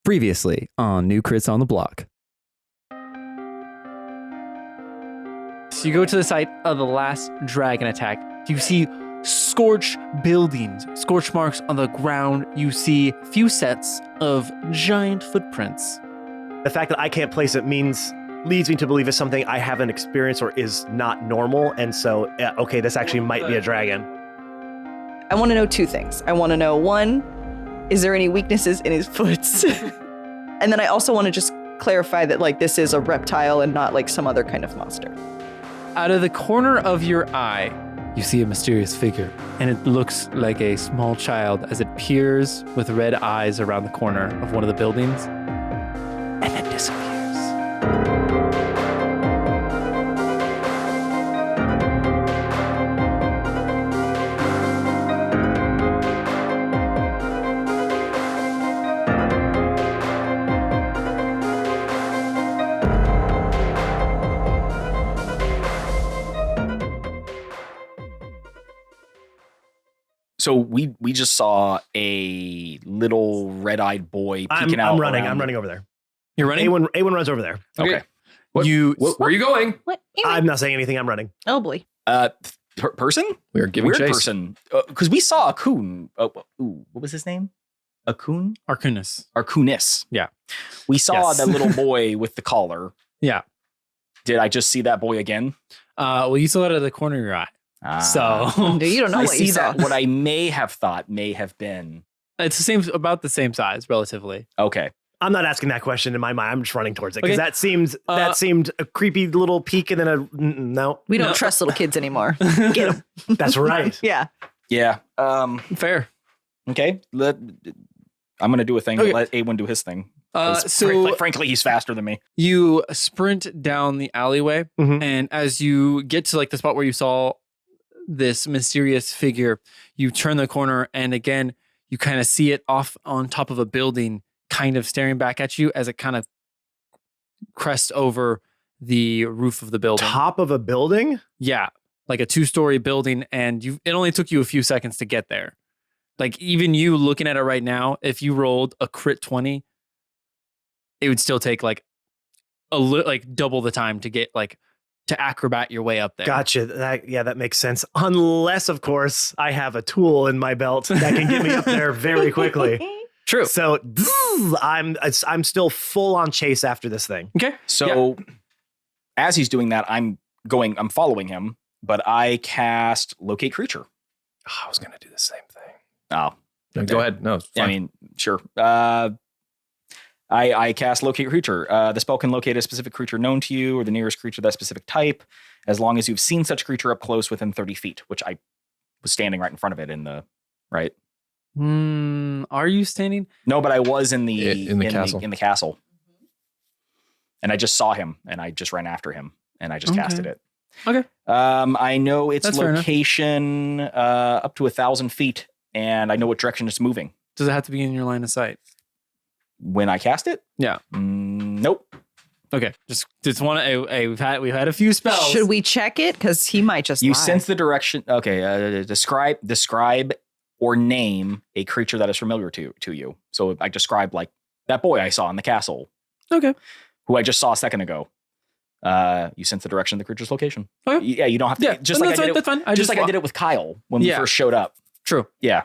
Previously on New Crits on the Block. So you go to the site of the last dragon attack. You see scorched buildings, scorch marks on the ground. You see a few sets of giant footprints. The fact that I can't place it leads me to believe it's something I haven't experienced or is not normal. And so, okay, this actually might be a dragon. I want to know two things. I want to know, one, is there any weaknesses in his foots? And then I also want to just clarify that like this is a reptile and not like some other kind of monster. Out of the corner of your eye, you see a mysterious figure, and it looks like a small child as it peers with red eyes around the corner of one of the buildings, and then disappears. So we just saw a little red-eyed boy peeking out. I'm running over there. You're running? A1 runs over there. Okay. Where are you going? What? I'm not saying anything. I'm running. Oh boy. Person? We are giving Weird chase. person. Because we saw a coon. What was his name? A coon? Arcunis. Arcunis. Yeah. We saw Yes. that little boy with the collar. Yeah. Did I just see that boy again? Well, you saw it out of the corner of your eye. So You don't know I what you see saw. that what I may have thought may have been. it's about the same size, relatively. Okay. I'm not asking that question in my mind. I'm just running towards it because Okay. that seemed a creepy little peek and then no. We don't No. trust little kids anymore. Get him. That's right. Yeah. Yeah. Fair. Okay. I'm going to do a thing, Okay. but let A1 do his thing. 'Cause So frankly, he's faster than me. you sprint down the alleyway, Mhm. and as you get to like the spot where you saw this mysterious figure, you turn the corner, and again, you kind of see it off on top of a building, kind of staring back at you as it kind of crests over the roof of the building. Top of a building? Yeah, like a 2-story building, and it only took you a few seconds to get there. Like even you looking at it right now, if you rolled a crit 20, it would still take like double the time to get to acrobat your way up there. Gotcha. That makes sense. Unless, of course, I have a tool in my belt that can get me up there very quickly. True. So I'm still full on chase after this thing. Okay. So as he's doing that, I'm following him, but I cast locate creature. Oh, I was going to do the same thing. Oh, No, go ahead. No, it's fine. I mean, sure. I cast locate creature. The spell can locate a specific creature known to you or the nearest creature of that specific type, as long as you've seen such creature up close within 30 feet, which I was standing right in front of it right? Are you standing? No, but I was in the castle. in the castle. And I just saw him and I just ran after him and I just casted it. Okay. I know its That's fair enough. location up to 1,000 feet, and I know what direction it's moving. Does it have to be in your line of sight? When I cast it? Yeah. Nope. Okay. Just want to. We've had a few spells. Should we check it? Because he might just You lie. sense the direction. Okay. Describe or name a creature that is familiar to you. So I described like that boy I saw in the castle, Okay. who I just saw a second ago. You sense the direction of the creature's location. Okay. Yeah, you don't have to. Yeah, just like I did it. that's fine. I did it with Kyle when we first showed up. True. Yeah.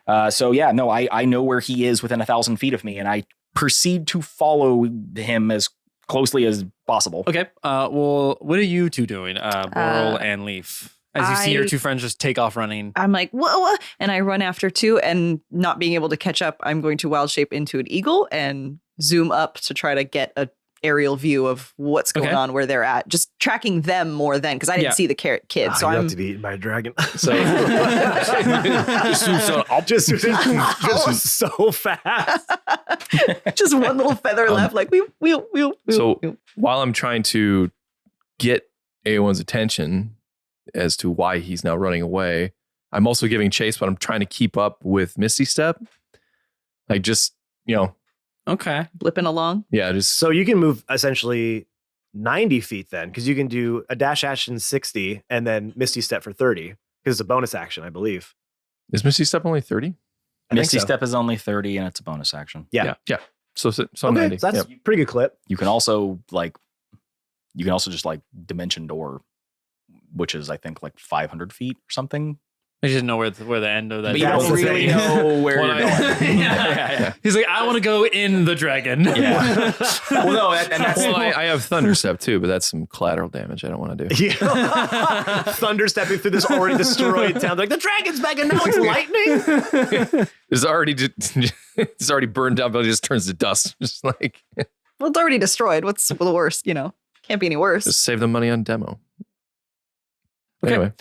I know where he is within 1,000 feet of me, and I proceed to follow him as closely as possible. Okay. Well, what are you two doing, Borel and Leaf? As you see your two friends just take off running. I'm like, whoa, and I run after too, and not being able to catch up, I'm going to wild shape into an eagle and zoom up to try to get a aerial view of what's going on where they're at. Just tracking them more than, because I didn't see the kids. So you I'm have to be eaten by a dragon. So, I'll just so fast. just one little feather left, like wheel. so while I'm trying to get A1's attention as to why he's now running away, I'm also giving chase, but I'm trying to keep up with Misty Step. Like just, Okay. Blipping along. yeah, just So you can move essentially 90 feet then, because you can do a dash action 60 and then Misty Step for 30, because it's a bonus action, I believe. is Misty Step only 30? I think Misty so. Step is only 30 and it's a bonus action. Yeah. Yeah. So Okay, 90. so that's Yep. pretty good clip. You can also just like dimension door, which is I think like 500 feet or something. I just didn't know where the end of that. But you That's don't the really thing. know where Well, you're going. yeah. He's like, I want to go in the dragon. Yeah. Well, no, and that's Well, I have Thunderstep too, but that's some collateral damage I don't want to do. Yeah. Thunder stepping through this already destroyed town. Like, the dragon's back and now it's lightning. It's already burned down, but it just turns to dust. Just like, Well, it's already destroyed. What's the worst? Can't be any worse. just save the money on demo. Okay. Anyway,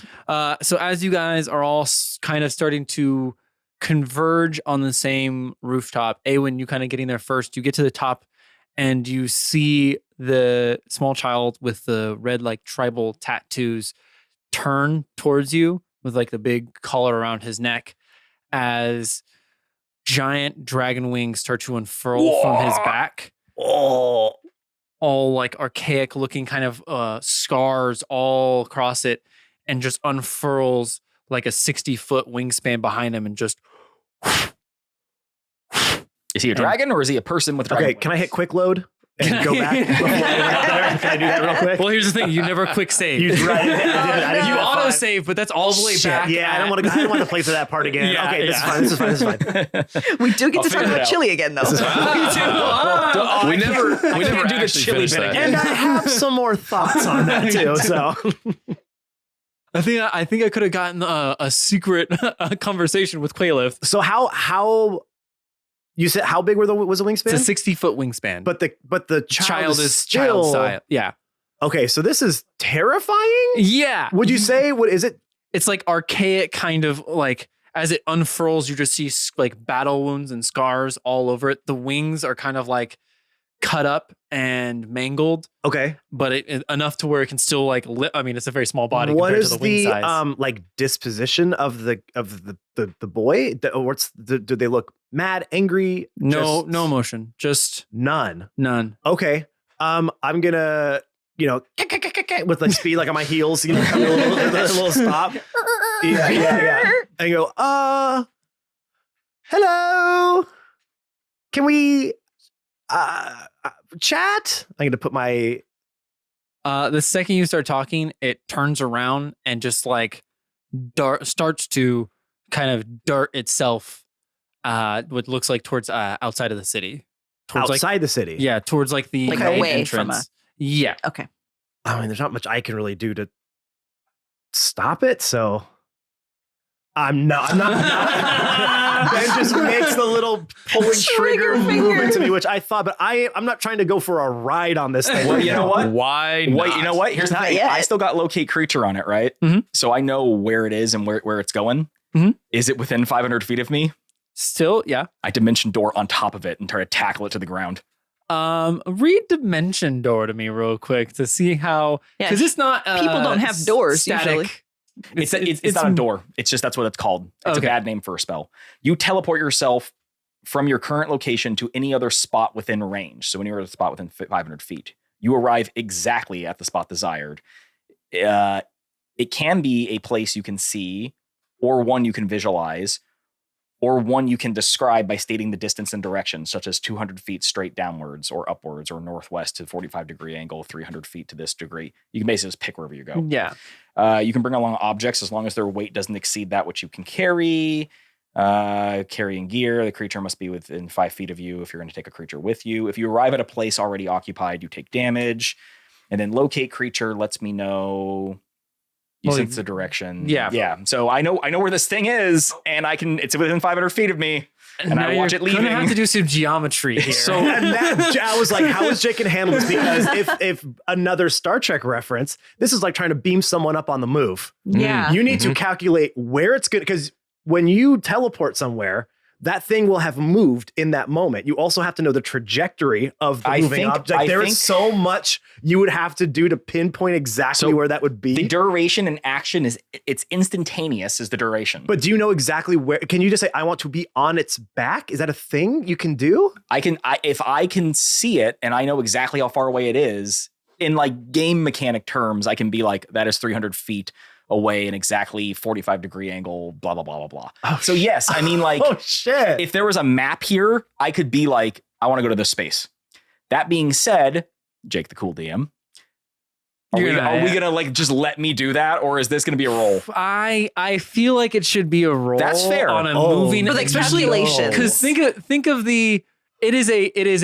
So as you guys are all kind of starting to converge on the same rooftop, Awen, you kind of getting there first. You get to the top and you see the small child with the red like tribal tattoos turn towards you with like the big collar around his neck as giant dragon wings start to unfurl from his back. Oh. All like archaic looking kind of scars all across it, and just unfurls like a 60-foot wingspan behind him and just Is he a dragon or is he a person with dragon Okay, can I hit quick load and go back before I get up there? Can I do that real quick? Well, here's the thing: you never quick save. You right. I didn't You do auto that save, but that's all the way Shit, back. Yeah, I don't want to play through that part again. Yeah, Okay, yeah. This is fine. We do get I'll to talk figure it about out. chili again, though. This is fine. we never can't do the actually chili finished bit that. again. And I have some more thoughts on that too. So I think I could have gotten a secret conversation with Quaylif. so how you said how big was the wingspan? It's a 60-foot wingspan, but the child is still child style. Yeah, Okay, so this is terrifying. yeah. Would you say what is it? It's like archaic, kind of like as it unfurls, you just see like battle wounds and scars all over it. The wings are kind of like cut up and mangled, Okay. but it enough to where it can still like I mean, it's a very small body What compared is to the wing size. like disposition of the boy? Do they look mad, angry? No Just emotion, just none. none. Okay. I'm gonna with like speed like on my heels, come a little stop. Yeah. And go, hello. Can we chat? I'm gonna put my The second you start talking, it turns around and just like starts to kind of dart itself, what looks like towards outside of the city, towards outside the city. yeah, towards like the Like main away entrance. from Yeah, Okay. I mean, there's not much I can really do to stop it, so I'm not. Ben just makes the little pulling trigger movement to me, which I thought, but I'm not trying to go for a ride on this thing. Well, you know what? Why not? Wait, you know what? Here's the Not thing. yet. I still got locate creature on it, right? Mhm. So I know where it is and where it's going. Mhm. Is it within 500 feet of me? still, yeah. I dimension door on top of it and try to tackle it to the ground. Read Dimension Door to me real quick to see how, Yeah, because it's not people don't have doors usually. It's not a door. It's just that's what it's called. It's Okay. a bad name for a spell. You teleport yourself from your current location to any other spot within range. So anywhere spot within 500 feet, you arrive exactly at the spot desired. It can be a place you can see, or one you can visualize, or one you can describe by stating the distance and direction, such as 200 feet straight downwards or upwards or northwest to 45-degree angle, 300 feet to this degree. You can basically just pick wherever you go. Yeah. You can bring along objects as long as their weight doesn't exceed that which you can carry. Carrying gear, the creature must be within 5 feet of you if you're going to take a creature with you. If you arrive at a place already occupied, you take damage. And then locate creature lets me know you Well, sense the direction. yeah. Yeah. So I know where this thing is, and it's within 500 feet of me. And now I watch you're it leaving. gonna have to do some geometry here. So and that, I was like, how is Jake gonna handle this? Because if another Star Trek reference, this is like trying to beam someone up on the move. Yeah. You need to calculate where it's good, because when you teleport somewhere, that thing will have moved in that moment. You also have to know the trajectory of the moving object. There is so much you would have to do to pinpoint exactly where that would be. The duration and action it's instantaneous is the duration. But do you know exactly where? Can you just say, I want to be on its back? Is that a thing you can do? If I can see it and I know exactly how far away it is, in like game mechanic terms, I can be like, that is 300 feet away in exactly 45-degree angle, blah, blah, blah, blah, blah. Oh, so yes, I mean, like, oh shit. if there was a map here, I could be like, I want to go to this space. That being said, Jake the cool DM, are we gonna like just let me do that, or is this gonna be a roll? I feel like it should be a roll. That's fair. On a moving But like calculations. because think of the it is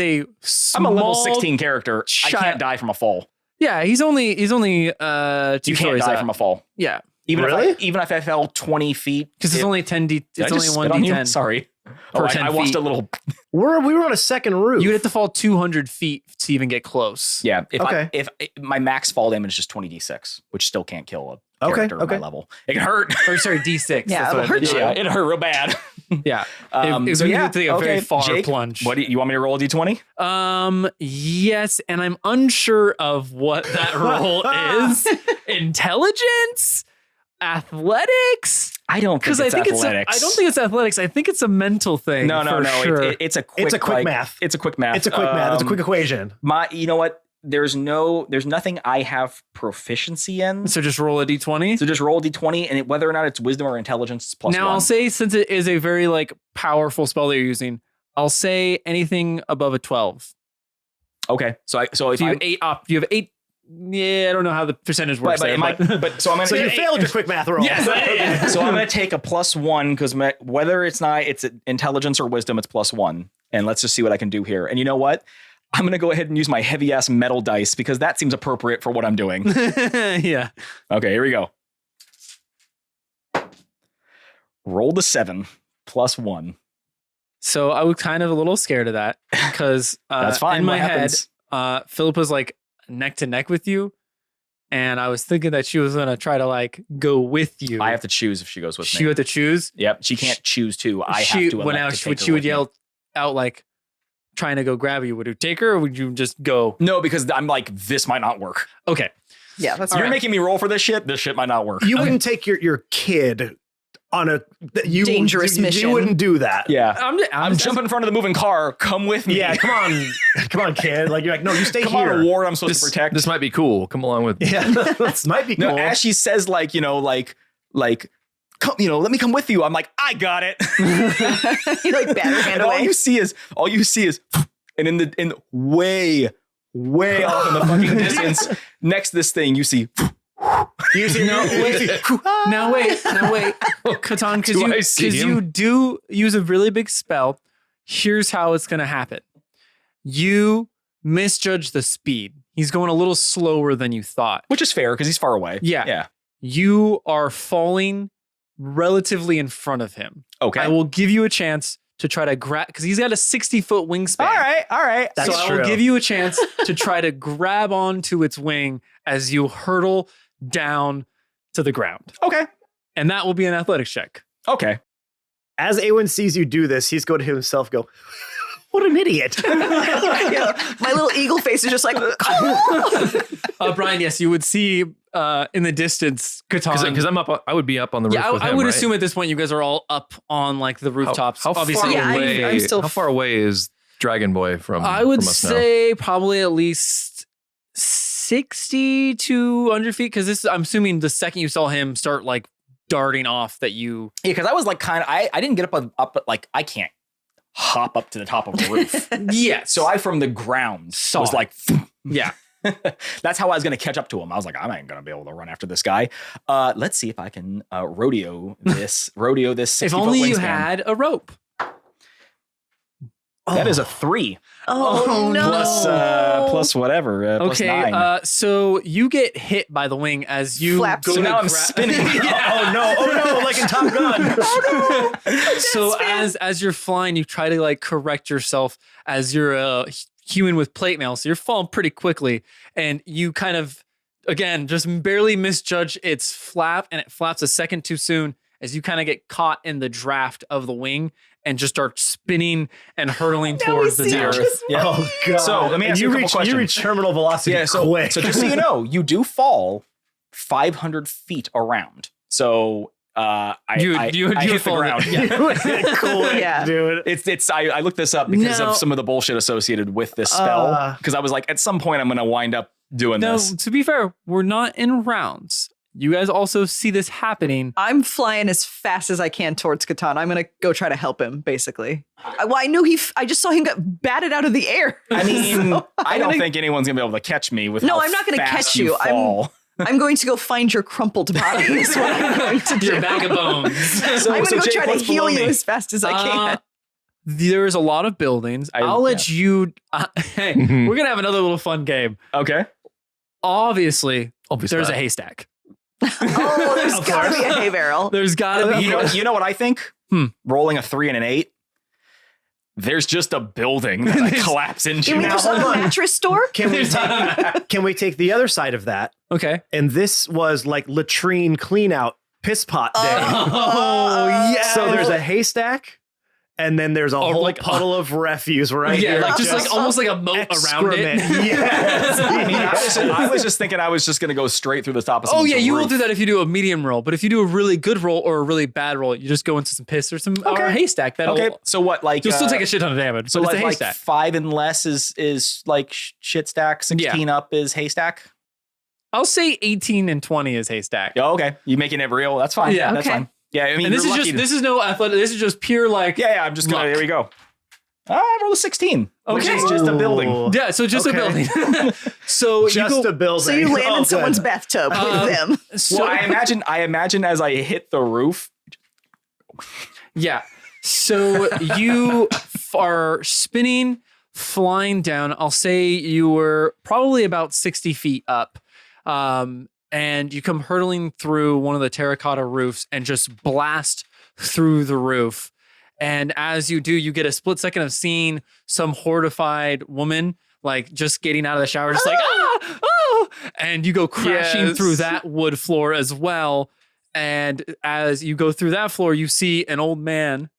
a small, I'm a level 16 character. I child- can't die from a fall. Yeah, he's only 2 You can't stories die up. from a fall. Yeah, Even Really? if I fell 20 feet, because it's only 10d. Did It's I only just one spit on you? d10. Sorry. Per Oh, 10 I watched feet. a little. We were on a second roof. You would have to fall 200 feet to even get close. Yeah. Okay. If my max fall damage is just 20d6, which still can't kill a Okay, character at okay. my level. It can hurt. Or sorry, d6. Yeah, That's what it'll hurt I meant. you. Yeah, it hurt real bad. Yeah. So we yeah, need to take a very far Jake, plunge. You want me to roll a d20? Yes, and I'm unsure of what that role is. Intelligence, athletics. I don't think Because it's I think athletics. I don't think it's athletics. I think it's a mental thing. No. Sure. It's a quick. It's a quick like, math. It's a quick math. It's a quick math. It's a quick equation. You know what? There's nothing I have proficiency in. So just roll a d20. So just roll a d20, and whether or not it's wisdom or intelligence, it's plus Now 1. I'll say, since it is a very like powerful spell that you're using, I'll say anything above a 12. Okay. So if So you I have 8 up. You have 8. Yeah, I don't know how the percentage works. but so I'm gonna So you failed your quick math roll. Yes. So I'm going to take a +1 because whether it's intelligence or wisdom, it's +1. And let's just see what I can do here. And you know what? I'm going to go ahead and use my heavy ass metal dice because that seems appropriate for what I'm doing. Yeah. Okay, here we go. Roll the 7 +1. So I was kind of a little scared of that because That's fine. in my What head, happens? Philip was like neck to neck with you. And I was thinking that she was going to try to like go with you. I have to choose if she goes with She me. had to choose. Yep, she can't choose to. I have to elect when to take she her would with me. yell out like trying to go grab you. Would you take her or would you just go? No, because I'm like, this might not work. Okay. Yeah, that's You're right. making me roll for this shit. This shit might not work. You wouldn't take your kid on a Dangerous mission. You wouldn't do that. Yeah. I'm I'm jumping in front of the moving car. Come with me. Yeah, come on, kid. Like you're like, no, you stay Come here. on, a war I'm supposed to protect. This might be cool. Come along with me. Yeah, this might be cool. No, as she says, like, come, let me come with you. I'm like, I got it. You like batter hand And all away. you see is, and in the way off in the fucking distance, next to this thing, you see. You see, Now wait, Katon, Do I see because him? you do use a really big spell. Here's how it's gonna happen. You misjudge the speed. He's going a little slower than you thought. Which is fair because he's far away. Yeah. Yeah. You are falling relatively in front of him. Okay. I will give you a chance to try to grab because he's got a 60-foot wingspan. All right. That's so I true. will give you a chance to try to grab onto its wing as you hurtle down to the ground. Okay. And that will be an athletics check. Okay. As Awen sees you do this, he's going to himself go, what an idiot. Yeah, my little eagle face is just like, Brian, yes, you would see in the distance Katon. Because I would be up on the roof Yeah, with him, I would right? assume at this point you guys are all up on like the rooftops. How Obviously, far Yeah, I'm- away? I'm still how far away is Dragon Boy from? I would from us now? say probably at least 60 to 100 feet because I'm assuming the second you saw him start like darting off that you. Yeah, because I was like I didn't get up like I can't hop up to the top of the roof. Yes. So I from the ground Saw was it. like, Yeah. that's how I was going to catch up to him. I was like, I ain't going to be able to run after this guy. Let's see if I can rodeo this 60 If only foot you wingspan. had a rope. That is a 3 oh no. plus whatever. Plus Okay. 9. So you get hit by the wing as you Flaps. go So to now I'm gra- spinning. Oh no, like in Top Gun. So as you're flying, you try to like correct yourself as you're a human with plate mail. So you're falling pretty quickly, and you kind of again just barely misjudge its flap, and it flaps a second too soon as you kind of get caught in the draft of the wing and just start spinning and hurtling towards the see earth. just- Yeah. Oh god. So, let me ask you a couple You questions. reach terminal velocity Yeah, so quick. just so you know, you do fall 500 feet around. So I You hit the fall- ground. yeah. quick, Yeah. dude. I looked this up because No. of some of the bullshit associated with this spell. Uh. Because I was like, at some point, I'm going to wind up doing Now, this. to be fair, we're not in rounds. You guys also see this happening. I'm flying as fast as I can towards Katon. I'm going to go try to help him, basically. I knew I just saw him get batted out of the air. I mean, So I don't think anyone's gonna be able to catch me with. No, how I'm not gonna fast catch you. Fall. I'm going to go find your crumpled body is what I'm going to do. Your bag of bones. I'm going to go Jake, try to what's heal below you me? as fast as I can. There's a lot of buildings. I'll let you. Hey, we're gonna have another little fun game. Okay. Obviously, there's not. a haystack. Oh, there's Of got to course. be a hay barrel. There's gotta be. You know what I think? Rolling a 3 and an 8. There's just a building that I collapse into. You mean now. there's a mattress store? Can we take the other side of that? Okay. And this was like latrine clean out piss pot day. Oh, yes. So there's a haystack, and then there's a whole like- puddle of refuse right Yeah, here. like just like almost like a moat around excrement. it. Yes. I mean, I was just thinking I was just gonna go straight through the top of. Oh someone's yeah, you will roof. do that if you do a medium roll. But if you do a really good roll or a really bad roll, you just go into some piss or some or a haystack. That'll Okay, so what? Like you'll still take a shit ton of damage. So but it's a like haystack. 5 and less is like shit stack. 16 up is haystack. I'll say 18 and 20 is haystack. Oh, okay, you making it real? That's fine. Yeah. that's Okay. fine. Yeah, I mean, And this you're is lucky just this is no athletic. This is just pure like Yeah, I'm just gonna. luck. Here we go. I rolled a 16. Which Okay. is just a building. Ooh. Yeah, so just Okay. a building. So Just you go, a building. So you land Oh, in good. someone's bathtub with them. so Well, I imagine as I hit the roof. yeah. So you are spinning, flying down. I'll say you were probably about 60 feet up. And you come hurtling through one of the terracotta roofs and just blast through the roof. And as you do, you get a split second of seeing some horrified woman, like just getting out of the shower, just like, oh, and you go crashing Yes. through that wood floor as well. And as you go through that floor, you see an old man.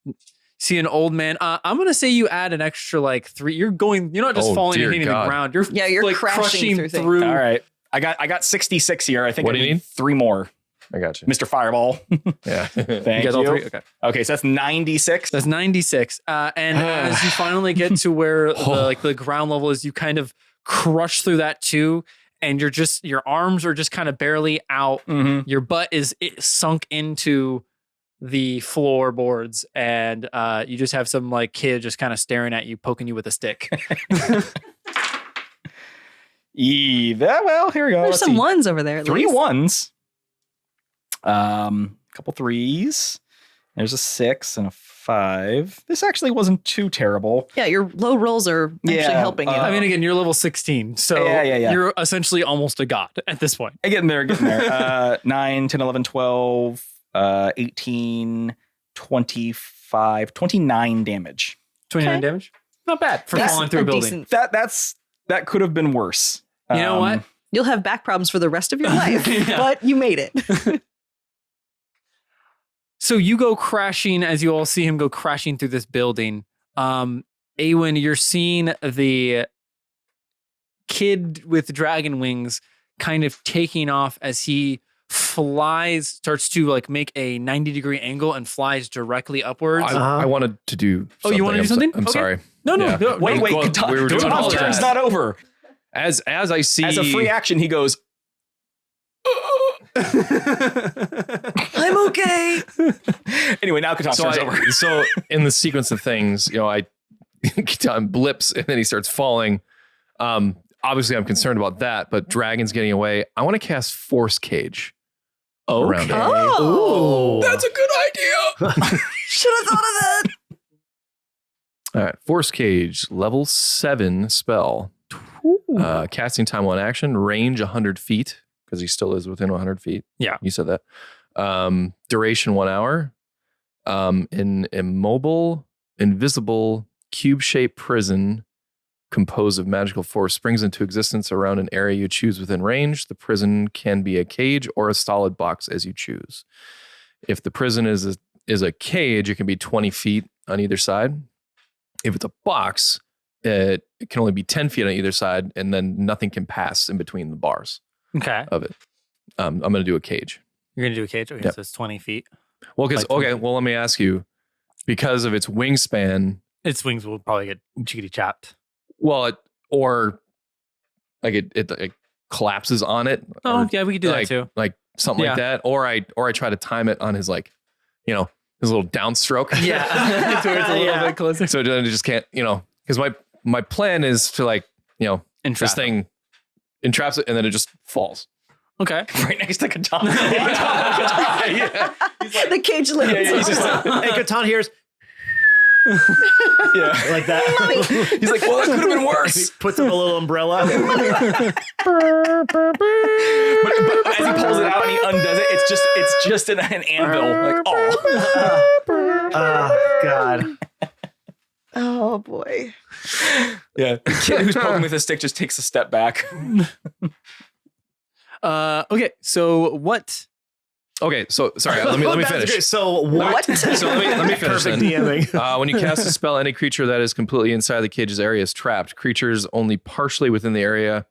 I'm going to say you add an extra like 3. You're not just Oh, falling dear and hitting God. the ground. You're You're like crashing through things. All right, I got 66 here. I think What I do you need? 3 more, I got you. Mr. Fireball. Yeah. Thank You you. guys all 3? Okay. Okay, so that's 96. That's 96. And as you finally get to where the ground level is, you kind of crush through that too. And your arms are just kind of barely out. Mhm. Your butt is sunk into the floorboards, and you just have some like kid just kind of staring at you, poking you with a stick. Well, here we go. There's Let's some see. ones over there. At 3 least. 1s. Couple 3s. There's a 6 and a 5. This actually wasn't too terrible. Yeah, your low rolls are actually Yeah, helping you. I mean, again, you're level 16, so Yeah. you're essentially almost a god at this point. Getting there. 9, 10, 11, 12, 18, 25, 29 damage. 29 Okay. damage, not bad for That's falling through a building. decent- That could have been worse. You know what? You'll have back problems for the rest of your life, Yeah. but you made it. So you go crashing as you all see him go crashing through this building. Awen, you're seeing the kid with dragon wings kind of taking off as he starts to like make a 90-degree angle and flies directly upwards. I wanted to do. Oh, you wanna do I'm so- something? I'm Okay. sorry. No, Yeah. no. Wait, Well, Katon, we were doing Katon's all of turn's that. not over. As I see, As a free action, he goes, I'm okay. anyway, now Katon's so turn's over. so in the sequence of things, I Katon blips and then he starts falling. Obviously, I'm concerned about that, but Dragon's getting away. I want to cast Force Cage around it. Oh, That's a good idea. should have thought of that. All right, Force Cage, level 7 spell. Casting time 1 action, range 100 feet because he still is within 100 feet. Yeah. You said that. Duration 1 hour. An immobile, invisible, cube-shaped prison composed of magical force springs into existence around an area you choose within range. The prison can be a cage or a solid box as you choose. If the prison is a cage, it can be 20 feet on either side. If it's a box, it can only be 10 feet on either side, and then nothing can pass in between the bars Okay. of it. I'm going to do a cage. You're going to do a cage? Okay, Yep. so it's 20 feet. Well, because, Like 20 okay, feet. well, let me ask you, because of its wingspan, Its wings will probably get chickadee chopped. well, it collapses on it. Oh or yeah, we could do like, that too. Like something Yeah. like that. Or I try to time it on his his little downstroke. Yeah, to where it's a little bit closer. So then it just can't, because my plan is to Entrap this thing entraps it and then it just falls. Okay. Right next to Katon. Yeah. The cage lands. He's just like, hey, Katon hears like that. He's like, well, that could have been He worse. puts up a little umbrella. But as he pulls it out and he undoes it, it's just an anvil. Like, oh. Oh, God. Oh boy. Yeah. The kid who's poking with a stick just takes a step back. Okay. So what? Okay, so sorry, let me That's finish. great. So what? So let me finish Perfect then. DMing. When you cast a spell, any creature that is completely inside the cage's area is trapped. Creatures only partially within the area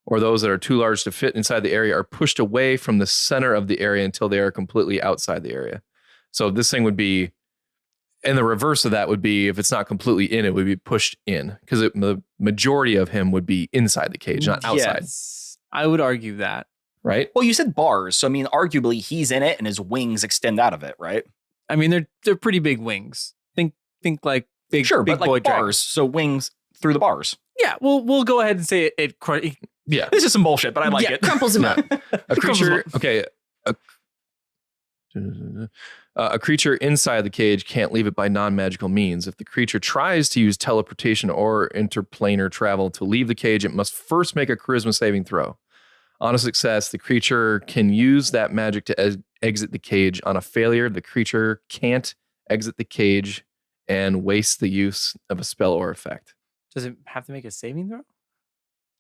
or those that are too large to fit inside the area are pushed away from the center of the area until they are completely outside the area. So this thing would be, and the reverse of that would be if it's not completely in, it would be pushed in because the majority of him would be inside the cage, not outside, Yes, I would argue that. right? Well, you said bars. So, I mean, arguably he's in it and his wings extend out of it, right? I mean, they're pretty big wings. Think like big, Sure, big but boy like dragons. bars. So wings through the bars. Yeah, we'll go ahead and say it Yeah. This is some bullshit, but I like Yeah, it. Crumples him up. A creature, okay. A creature inside the cage can't leave it by non-magical means. If the creature tries to use teleportation or interplanar travel to leave the cage, it must first make a charisma saving throw. On a success, the creature can use that magic to exit the cage. On a failure, the creature can't exit the cage and waste the use of a spell or effect. Does it have to make a saving throw?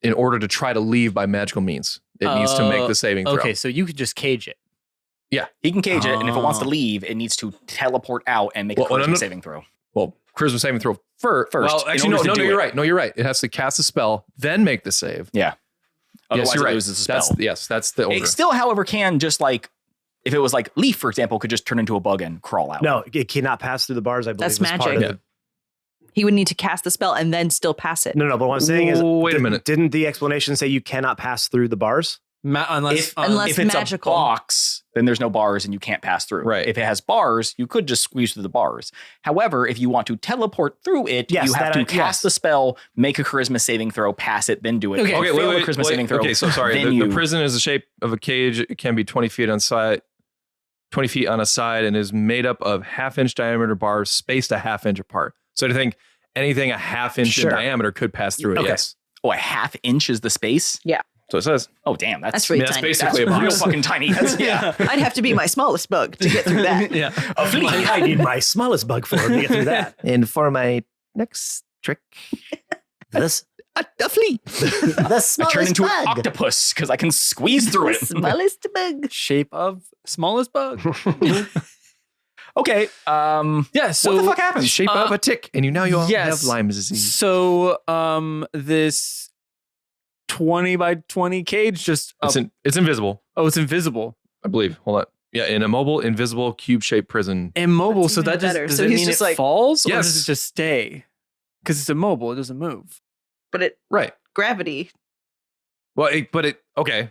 In order to try to leave by magical means, it needs to make the saving throw. Okay, so you could just cage it. He can cage it, and if it wants to Oh. leave, it needs to teleport out and make a Well, charisma no. saving throw. Well, charisma saving throw first. First, Well, in actually, order to no, do you're it. right. No, you're right. It has to cast a spell, then make the save. Yeah. Otherwise, Yes, you're it right. loses a spell. That's the order. It still, however, can just like, if it was like Leaf, for example, could just turn into a bug and crawl out. No, it cannot pass through the bars, I believe. That's was part magic. of Yeah. the- He would need to cast the spell and then still pass it. No, but what I'm saying is, Wait a minute. Didn't the explanation say you cannot pass through the bars? Unless If it's magical. a box, then there's no bars and you can't pass through. Right. If it has bars, you could just squeeze through the bars. However, if you want to teleport through it, Yes, you have that to I- cast yes. the spell, make a charisma saving throw, pass it, then do it. Okay. If you Okay, fail wait, the charisma saving throw. Okay, so sorry. then The you- prison is the shape of a cage. It can be 20 feet on side, 20 feet on a side, and is made up of half-inch diameter bars spaced a half-inch apart. So I think anything a half-inch Sure. in diameter could pass through it. Okay. Yes. Oh, a half inch is the space? So it says. Oh, damn. That's I mean, really that's tiny. basically a That's real box. fucking tiny. That's, yeah. I'd have to be my smallest bug to get through that. yeah. A flea. I need my smallest bug form to get through that. And for my next trick, This a flea. The I smallest turn into an bug. octopus because I can squeeze through The it. smallest bug. Shape of smallest bug. Okay. Yeah. So what the fuck happens? Shape of a tick, and you all yes. have Lyme disease. So this 20 by 20 cage just It's invisible, it's invisible. I believe. Hold on. Yeah, in a mobile, invisible, cube-shaped prison. Immobile. That's So even that just better. does So it he's mean just it like- falls or Yes. does it just stay? Because it's immobile, it doesn't move. But it Right. gravity. Well, okay.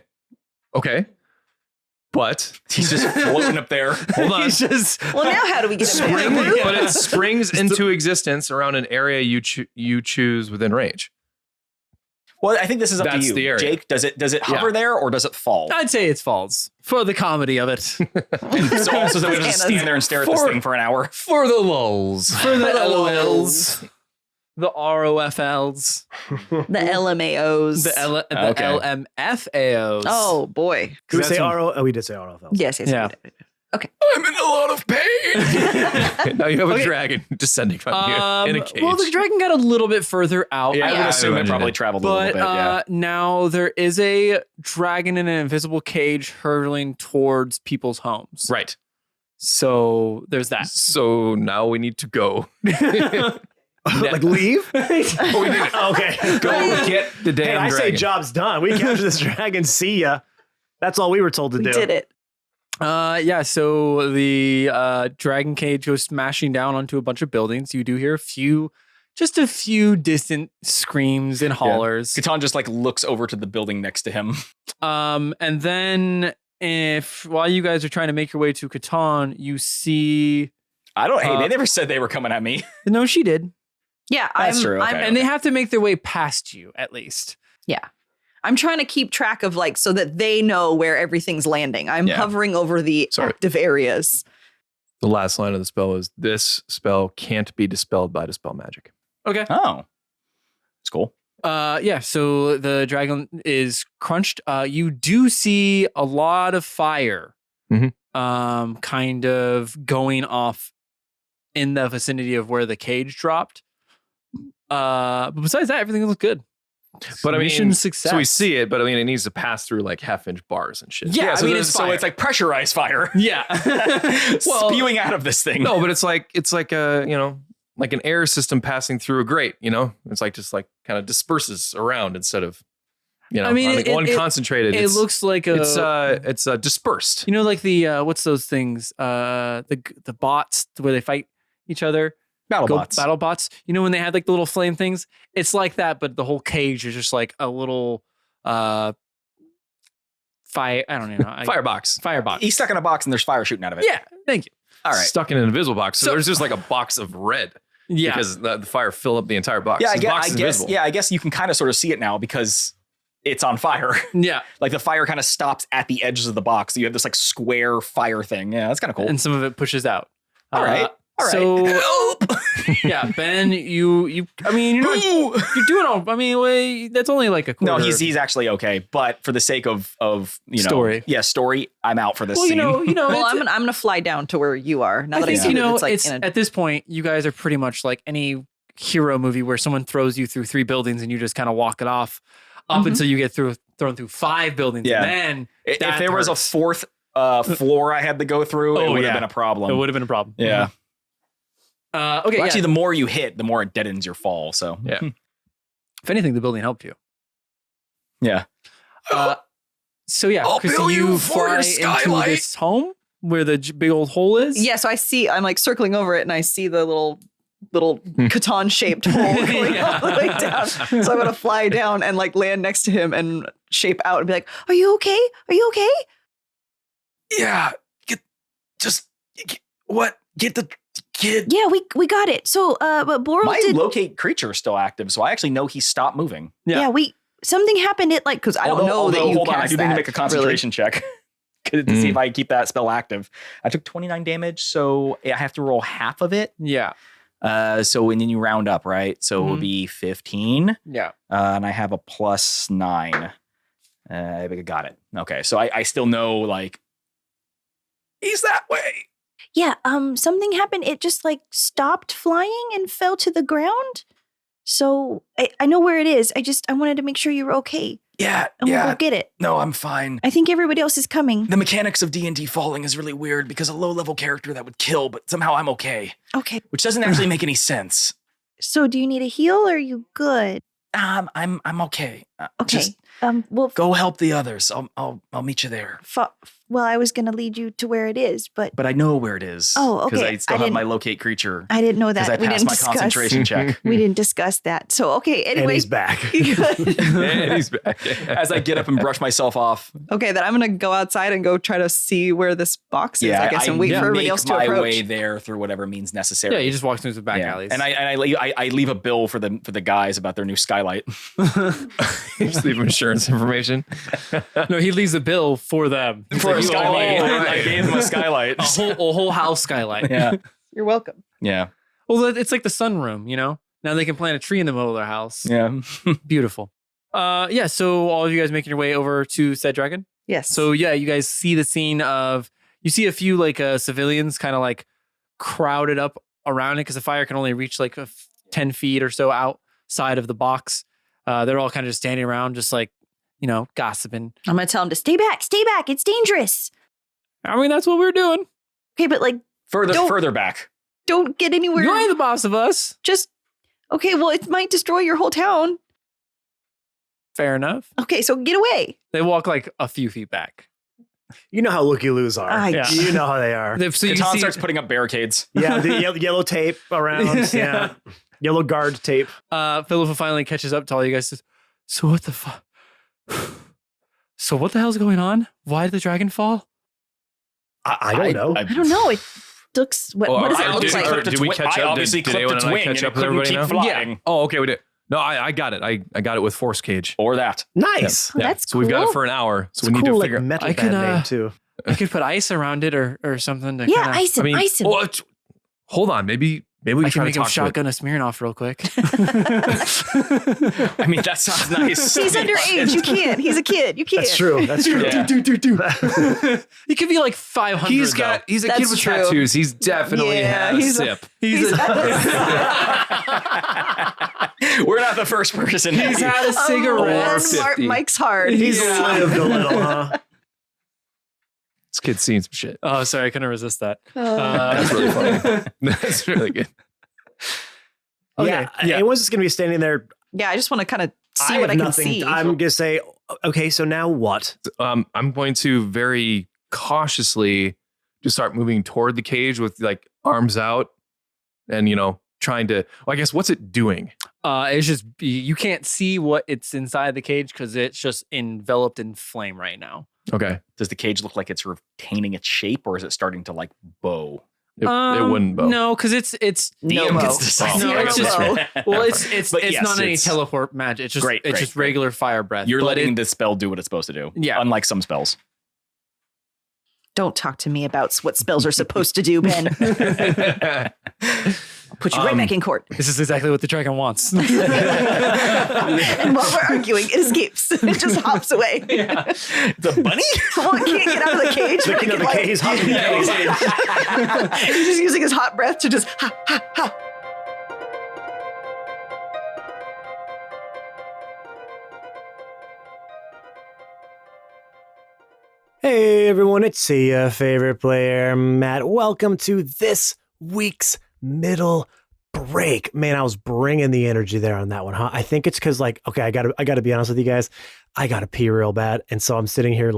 But He's just floating up there. hold on. He's just Well, now how do we get him back? Spring, but it springs into existence around an area you choose within range. Well, I think this is up That's to you. the area. Jake, does it hover there or does it fall? I'd say it falls for the comedy of it. And so also that we just stand there and stare at this For- thing for an hour. For the lulls. For the For the LOLs, the ROFLs, The LMAOs. the Okay. LMFAOs. Oh boy. Did we That's say when- RO? Oh, we did say ROFL. Yes, yes. Yeah. we did. I'm in a lot of pain. Now you have a Okay. dragon descending on you in a cage. Well, the dragon got a little bit further out. Yeah, I would I assume it imagine probably it. traveled a little But bit. Yeah. now there is a dragon in an invisible cage hurtling towards people's homes. Right. So there's that. So now we need to go. Like leave? Oh, we did it. Okay. Go get the damn Hey, I say dragon. job's done. We captured this dragon. See ya. That's all we were told to We do. did it. Yeah, so the dragon cage goes smashing down onto a bunch of buildings. You do hear a few just a few distant screams and hollers. Katon just like looks over to the building next to him. And then if while you guys are trying to make your way to Katon, you see. Hey, they never said they were coming at me. No, she did. Yeah, That's true. Okay. And they have to make their way past you at least. Yeah. I'm trying to keep track of like so that they know where everything's landing. I'm hovering over the active areas. The last line of the spell is this spell can't be dispelled by dispel magic. Okay. Oh, it's cool. Yeah. So the dragon is crunched. You do see a lot of fire, kind of going off in the vicinity of where the cage dropped. But besides that, everything looks good. But I mean, mission success. So we see it, but I mean, it needs to pass through like half-inch bars and shit. Yeah, so I mean, so it's like pressurized fire. Yeah. Spewing out of this thing. No, but it's like a like an air system passing through a grate. It's like just like kind of disperses around instead of I mean, one concentrated. It looks like it's dispersed. Like the what's those things? The bots where they fight each other. Battle bots. When they had like the little flame things, it's like that, but the whole cage is just like a little fire. I don't know. Firebox. He's stuck in a box and there's fire shooting out of it. Yeah. Thank you. All right. Stuck in an invisible box. So there's just like a box of red. Yeah. Because the fire filled up the entire box. Yeah, I guess you can kind of sort of see it now because it's on fire. Yeah. Like the fire kind of stops at the edges of the box. So you have this like square fire thing. Yeah, that's kind of cool. And some of it pushes out. All right. So, yeah, Ben, you're doing all. I mean, that's only like a quarter. No, he's actually okay. But for the sake of story, I'm out for this scene. Well, I'm gonna fly down to where you are. Now that I see it's at this point, you guys are pretty much like any hero movie where someone throws you through 3 buildings and you just kind of walk it off up until you get thrown through 5 buildings. Yeah. And then if there was a 4th floor I had a floor, it would have been a problem. It would have been a problem. Yeah. Okay. Well, actually, the more you hit, the more it deadens your fall. So yeah. If anything, the building helped you. Yeah. So yeah, Christy, you fly into this home where the big old hole is. Yeah. So I'm like circling over it, and I see the little Katon shaped hole going all the way down. So I'm gonna fly down and like land next to him and shape out and be like, "Are you okay? Are you okay?" Yeah. Get the kid. Yeah, we got it. So, but Borel My locate creature is still active, so I actually know he stopped moving. Yeah, something happened. Because I don't know that you hold on, I cast do need to that, make a concentration check to see if I keep that spell active. I took 29 damage, so I have to roll half of it. Yeah. So and then you round up, right? So it would be 15. Yeah. And I have a +9. I got it. Okay, so I still know like he's that way. Yeah, something happened. It just like stopped flying and fell to the ground. So I know where it is. I wanted to make sure you were okay. Yeah, and we'll go get it. No, I'm fine. I think everybody else is coming. The mechanics of D&D falling is really weird because a low-level character that would kill, but somehow I'm okay. Okay. Which doesn't actually make any sense. So do you need a heal or are you good? I'm okay. Okay. Just well, go help the others. I'll meet you there. Well, I was going to lead you to where it is, but I know where it is. Oh, okay. Because I still have my locate creature. I didn't know that. Because I passed my concentration check. We didn't discuss that. So, okay. Anyway. And he's back. And he's back. As I get up and brush myself off. Okay, then I'm gonna go outside and go try to see where this box is, I guess, and wait for everybody else to make approach. my way there through whatever means necessary. Yeah, you just walk through the back alleys. And I leave a bill for the guys about their new skylight. Just leave insurance information. No, he leaves a bill for them. For a skylight. Right. I gave him a skylight. a whole house skylight. Yeah. You're welcome. Yeah. Well, it's like the sunroom, Now they can plant a tree in the middle of their house. Yeah. Beautiful. Yeah, so all of you guys making your way over to said dragon? Yes. So yeah, you guys see the scene of, you see a few like civilians kind of like crowded up around it because the fire can only reach like 10 feet or so outside of the box. They're all kind of just standing around, just like, gossiping. I'm going to tell them to stay back. It's dangerous. I mean, that's what we're doing. Okay, but like further back. Don't get anywhere. You ain't the boss of us. Just, okay, well, it might destroy your whole town. Fair enough. Okay, so get away. They walk like a few feet back. You know how looky-loos are. Yeah. You know how they are. So you Katon see, starts putting up barricades. Yeah, the yellow tape around. Yeah. Yellow guard tape. Philippa finally catches up to all you guys. Says, so what the fuck? So what the hell's going on? Why did the dragon fall? I don't know. I don't know. It looks. What does it look like? Did we catch I up? obviously Did clipped anyone its and I wing catch and up it with couldn't everybody keep now? flying. Oh, okay, we did. No, I got it. I got it with force cage. Or that. Nice. Oh, that's So we've got it cool. for an hour. So It's we need cool, to like figure. metal I band could, name too. I could put ice around it or something. To Yeah, kinda, ice him, ice him. Hold on. Maybe we I can can try to make him talk to it. shotgun a Smirnoff real quick. I mean, that sounds nice. He's underage. You can't. He's a kid. You can't. That's true. That's true. Yeah. He could be like 500. He's a kid That's with true. tattoos. He's definitely Yeah, has he's a- sip. He's We're not the first person. He's had a cigarette. Or 50. Mike's hard. He's lived a little, huh? This kid's seen some shit. Oh, sorry, I couldn't resist that. That's really funny. That's really good. Yeah. It was just going to be standing there. Yeah, I just want to kind of see I what have I can nothing. see. I'm going to say, okay, so now what? I'm going to very cautiously just start moving toward the cage with like arms out and, trying to, I guess, what's it doing? It's just you can't see what it's inside the cage because it's just enveloped in flame right now. Okay. Does the cage look like it's retaining its shape, or is it starting to like bow? It wouldn't bow. No, because it's No DM bow. gets to decide. No, it's just well, it's But yes, not any it's- teleport magic. It's just Great, it's great, just great. regular fire breath. You're But letting it- the spell do what it's supposed to do. Yeah. Unlike some spells. Don't talk to me about what spells are supposed to do, Ben. I'll put you right back in court. This is exactly what the dragon wants. And while we're arguing, it escapes. It just hops away. The bunny? Well, it can't get out of the cage. But it Picking up can, the cage, hopping the cage. He's just using his hot breath to just ha, ha, ha. Hey everyone, it's your favorite player, Matt. Welcome to this week's middle break. Man, I was bringing the energy there on that one, huh? I think it's because, okay, I gotta be honest with you guys. I gotta pee real bad, and so I'm sitting here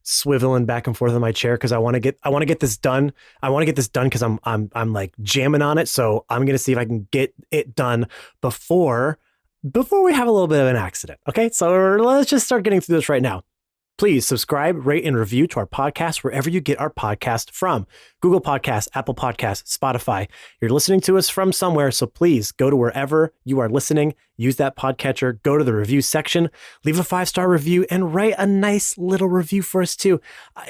swiveling back and forth in my chair because I want to get this done. I want to get this done because I'm like jamming on it. So I'm gonna see if I can get it done before we have a little bit of an accident. Okay, so let's just start getting through this right now. Please subscribe, rate, and review to our podcast wherever you get our podcast from. Google Podcasts, Apple Podcasts, Spotify. You're listening to us from somewhere, so please go to wherever you are listening. Use that podcatcher. Go to the review section. Leave a 5-star review and write a nice little review for us too.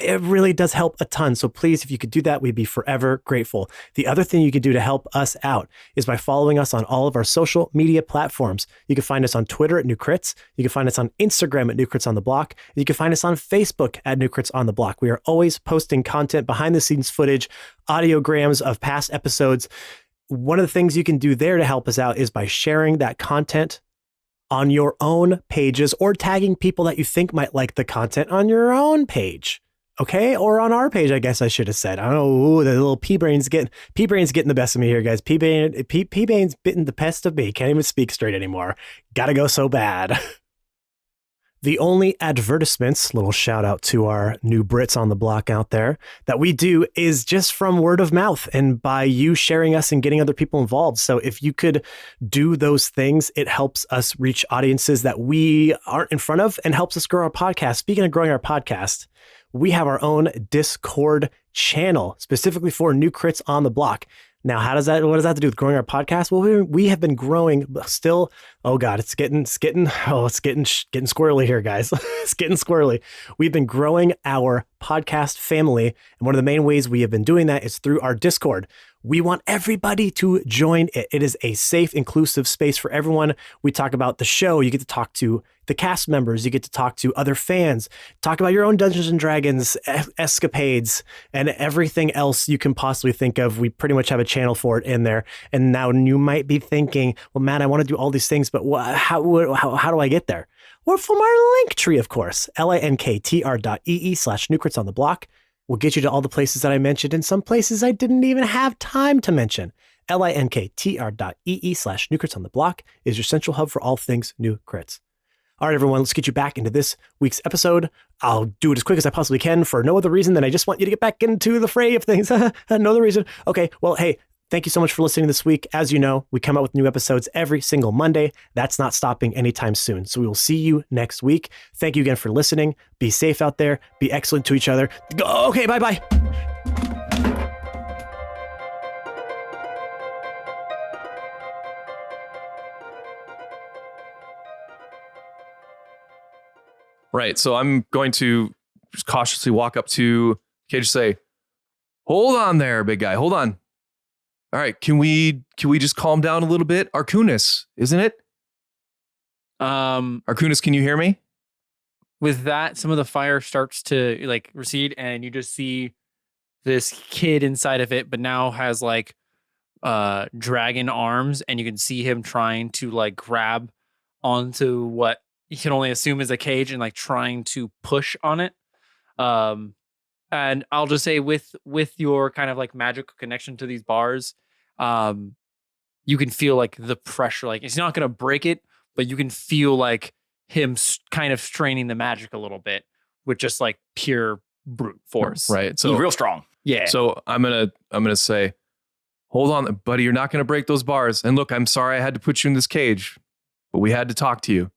It really does help a ton. So please, if you could do that, we'd be forever grateful. The other thing you can do to help us out is by following us on all of our social media platforms. You can find us on Twitter at New Crits. You can find us on Instagram at New Crits on the Block. You can find us on Facebook at New Crits on the Block. We are always posting content, behind the scenes footage, audiograms of past episodes. One of the things you can do there to help us out is by sharing that content on your own pages or tagging people that you think might like the content on your own page. Okay. Or on our page, I guess I should have said. I don't know. Ooh, the little P-brain's getting the best of me here, guys. P-brain's bitten the pest of me. Can't even speak straight anymore. Gotta go so bad. The only advertisements, little shout out to our new Brits on the block out there, that we do is just from word of mouth and by you sharing us and getting other people involved. So if you could do those things, it helps us reach audiences that we aren't in front of and helps us grow our podcast. Speaking of growing our podcast, we have our own Discord channel specifically for New Crits on the Block. Now, what does that have to do with growing our podcast? Well, we have been growing still. Oh God, it's getting squirrely here, guys. It's getting squirrely. We've been growing our podcast family. And one of the main ways we have been doing that is through our Discord. We want everybody to join it. It is a safe, inclusive space for everyone. We talk about the show. You get to talk to the cast members. You get to talk to other fans, talk about your own Dungeons and Dragons escapades and everything else you can possibly think of. We pretty much have a channel for it in there. And now you might be thinking, well, man, I want to do all these things, but how do I get there? Well, from our link tree, of course, linktr.ee/New Crits on the Block. Will get you to all the places that I mentioned and some places I didn't even have time to mention. linktr.ee/New Crits on the Block is your central hub for all things New Crits. All right, everyone, let's get you back into this week's episode. I'll do it as quick as I possibly can for no other reason than I just want you to get back into the fray of things. No other reason. Okay, well, hey, Thank you so much for listening this week. As you know, we come out with new episodes every single Monday. That's not stopping anytime soon. So we will see you next week. Thank you again for listening. Be safe out there. Be excellent to each other. Okay, bye-bye. Right. So I'm going to just cautiously walk up to Cage, say, "Hold on there, big guy. Hold on. All right. Can we just calm down a little bit? Arcunis, isn't it? Arcunis, can you hear me?" With that, some of the fire starts to like recede, and you just see this kid inside of it, but now has like dragon arms, and you can see him trying to like grab onto what you can only assume is a cage and like trying to push on it. And I'll just say with your kind of like magical connection to these bars, you can feel like the pressure. Like it's not going to break it, but you can feel like him kind of straining the magic a little bit with just like pure brute force. Right. So So real strong. Yeah. So I'm gonna say, "Hold on, buddy. You're not gonna break those bars. And look, I'm sorry I had to put you in this cage, but we had to talk to you.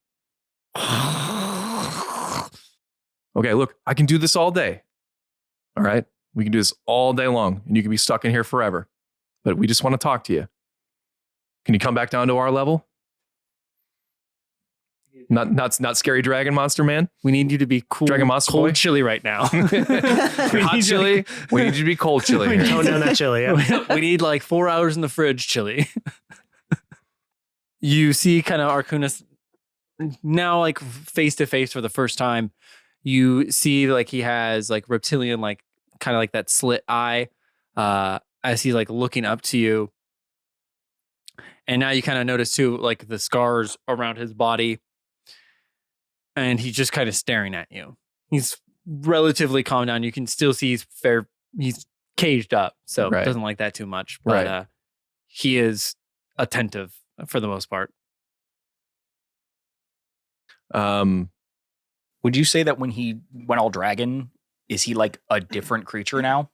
Okay, look, I can do this all day. All right, we can do this all day long, and you can be stuck in here forever. But we just want to talk to you. Can you come back down to our level? Not scary dragon monster man. We need you to be cool, Dragon Monster cold Boy? chili right now. Hot chili. We need you to be cold chili. here. Tone down that chili. Yeah. We need like 4 hours in the fridge chili. You see kind of Arcunis now like face to face for the first time. You see like he has like reptilian, like kind of like that slit eye as he's like looking up to you. And now you kind of notice too, like the scars around his body. And he's just kind of staring at you. He's relatively calmed down. You can still see he's caged up. So Right. doesn't like that too much. But Right. He is attentive for the most part. Would you say that when he went all dragon, is he like a different creature now?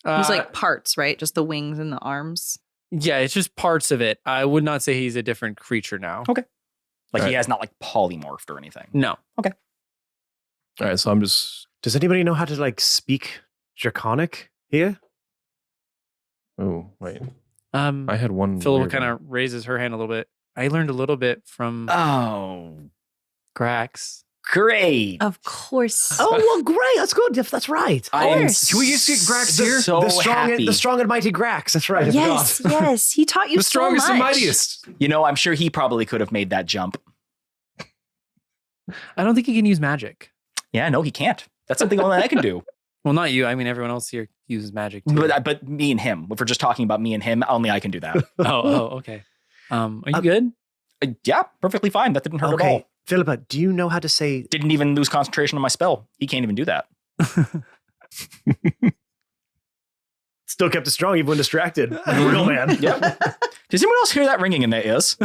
He's like parts, right? Just the wings and the arms. Yeah, it's just parts of it. I would not say he's a different creature now. Okay. Like he Right. has not like polymorphed or anything. No. All right, so I'm just. Does anybody know how to like speak Draconic here? Oh wait, I had one. Philippa weird kind one. of raises her hand a little bit. I learned a little bit from Oh, Grax. great. Of course. Oh, well, great. That's good. If that's right. I am course. Can we just get Grax here? so happy. The strong and mighty Grax. That's right. I Yes, forgot. yes. He taught you the strongest so and much. mightiest. You know, I'm sure he probably could have made that jump. I don't think he can use magic. Yeah, no, he can't. That's something only I can do. Well, not you. I mean, everyone else here uses magic too. But me and him, if we're just talking about me and him, only I can do that. Okay. Are you good? Yeah, perfectly fine. That didn't hurt at all. Okay. Philippa, do you know how to say Didn't even lose concentration on my spell. He can't even do that. still kept it strong even when distracted? Like a real man. Yep. Does anyone else hear that ringing in their ears?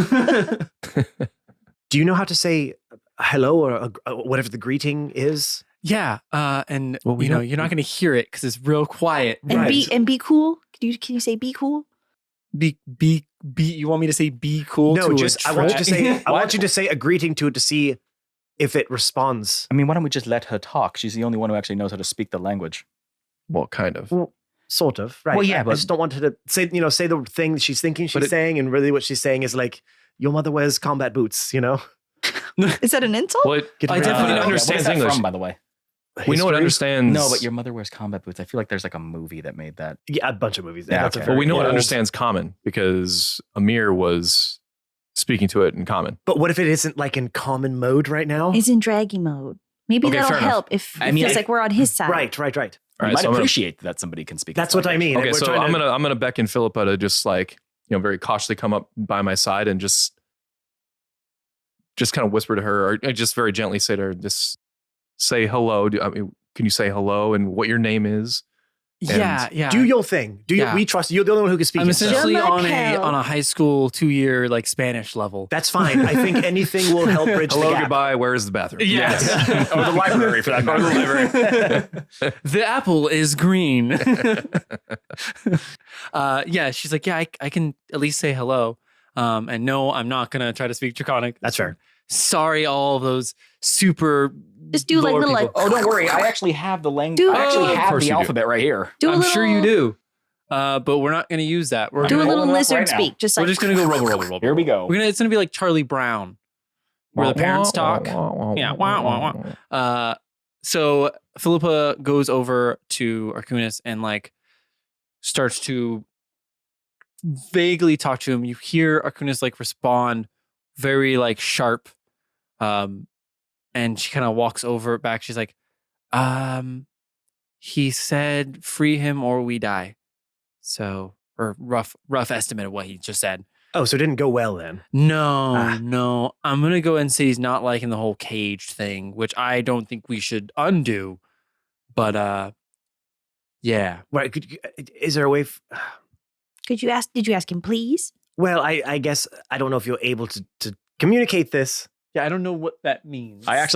Do you know how to say hello or whatever the greeting is? Yeah. And Well, we you know, don't- you're not going to hear it because it's real quiet. And Right. be cool. Can you say be cool? Be. You want me to say be cool? No, to just I want you to say I What? want you to say a greeting to it to see if it responds. I mean, why don't we just let her talk? She's the only one who actually knows how to speak the language. Well, kind of. Well, sort of, right? Well, yeah, I but- just don't want her to say say the thing that she's thinking But she's saying, and really what she's saying is like, your mother wears combat boots. You know, Is that an insult? Well, Get I rid of definitely that. What is understands that English. from, by the way? We know it History? understands. No, but your mother wears combat boots. I feel like there's like a movie that made that. Yeah, a bunch of movies. Yeah, That's a okay. very Well, we know it old- understands common because Amir was speaking to it in common. But what if it isn't like in common mode right now? He's in draggy mode. Maybe Okay, that'll fair enough. help if I it mean, feels I- like we're on his side. Right. All I right, might so I'm gonna, appreciate that somebody can speak. That's this what I language. mean. okay, We're so trying to- I'm gonna beckon Philippa to just like very cautiously come up by my side and just kind of whisper to her, or just very gently say to her, just say hello. Can you say hello and what your name is? Yeah. Do your thing. We trust you. You're the only one who can speak I'm it, so- essentially Shut on up. a high school 2-year like Spanish level. That's fine. I think anything will help bridge Hello, the gap. goodbye. Where's the bathroom? Yes. Or the library for that matter. The apple is green. She's like, I can at least say hello. And no, I'm not gonna try to speak Draconic. That's fair. Sorry, all of those super. Just do like lore little people. like. Oh, don't worry. I actually have the language. Do- I actually Oh, of have course the you do. alphabet right here. Do a I'm little, sure you do. But we're not gonna use that. We're Do a gonna, little Hold it up lizard right now. speak. Just we're like. just gonna go robo. Here we go. It's gonna be like Charlie Brown, where the parents talk. Yeah, wah, wah, wah. So Philippa goes over to Arcunis and like starts to vaguely talk to him. You hear Arcunis like respond very like sharp. And she kind of walks over back. She's like, he said free him or we die. So, or rough estimate of what he just said. Oh, so it didn't go well then. No. I'm going to go ahead and say he's not liking the whole caged thing, which I don't think we should undo. But, yeah. Right? Is there a way? Did you ask him, please? Well, I guess I don't know if you're able to communicate this. Yeah, I don't know what that means. I have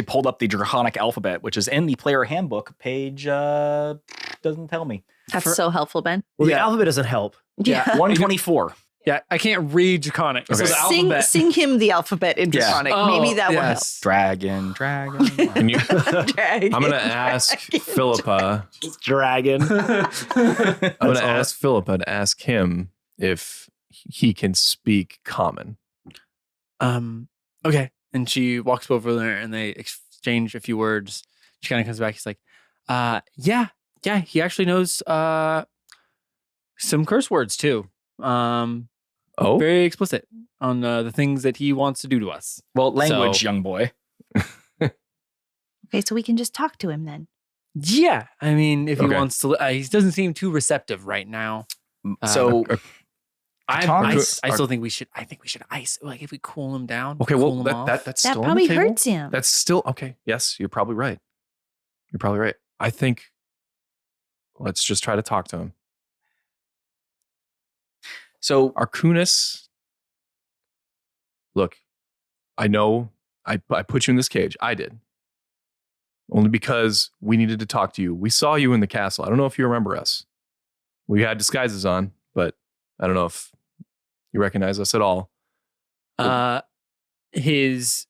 pulled up the Draconic alphabet, which is in the player handbook page. Doesn't tell me. That's so helpful, Ben. Well, Yeah. the alphabet doesn't help. Yeah. 124. Yeah, I can't read Draconic. So Okay. the alphabet. Sing him the alphabet in Yeah. Draconic. Oh, Maybe that yes. Dragon. Can you, will help. I'm going to ask Philippa. Dragon. I'm going to ask Philippa to ask him if he can speak common. Okay. And she walks over there and they exchange a few words. She kind of comes back. He's like, yeah, he actually knows some curse words too. Oh, Very explicit on the things that he wants to do to us. Well, language, So- young boy. Okay, so we can just talk to him then. Yeah. I mean, if he Okay. wants to, he doesn't seem too receptive right now. So I Katon- still think we should ice, like if we cool him down. okay. cool Well, him off. that's That still on probably the table. hurts him. That's still okay. Yes, you're probably right. I think let's just try to talk to him. So Arcunis, look, I know I put you in this cage. I did. Only because we needed to talk to you. We saw you in the castle. I don't know if you remember us. We had disguises on, but I don't know if you recognize us at all. His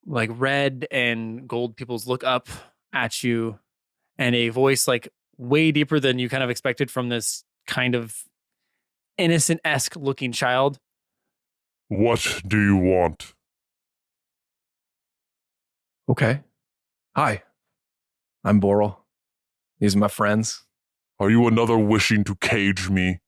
like red and gold pupils look up at you, and a voice like way deeper than you kind of expected from this kind of innocent-esque looking child. What do you want? Okay. Hi. I'm Borel. These are my friends. Are you another wishing to cage me?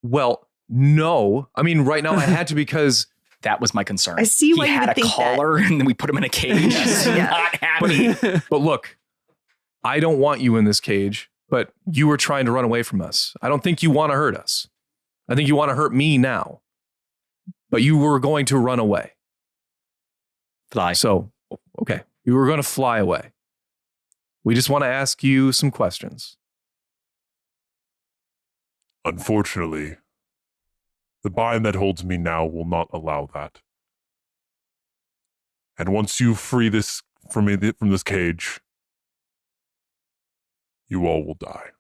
Well, no. I mean, right now I had to because that was my concern. I see why he you had would a think that. collar and then we put him in a cage. He's Yeah. not happy. but look, I don't want you in this cage, but you were trying to run away from us. I don't think you want to hurt us. I think you want to hurt me now. But you were going to run away. Fly. So, okay. You were going to fly away. We just want to ask you some questions. Unfortunately, the bind that holds me now will not allow that. And once you free this from this cage, you all will die.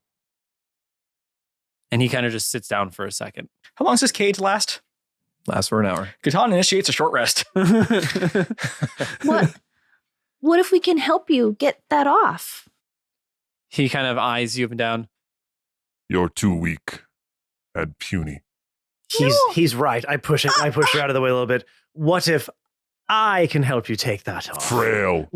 And he kind of just sits down for a second. How long does this cage last? Lasts for an hour. Katon initiates a short rest. What if we can help you get that off? He kind of eyes you up and down. You're too weak and puny. He's right. I push her out of the way a little bit. What if I can help you take that off? Frail.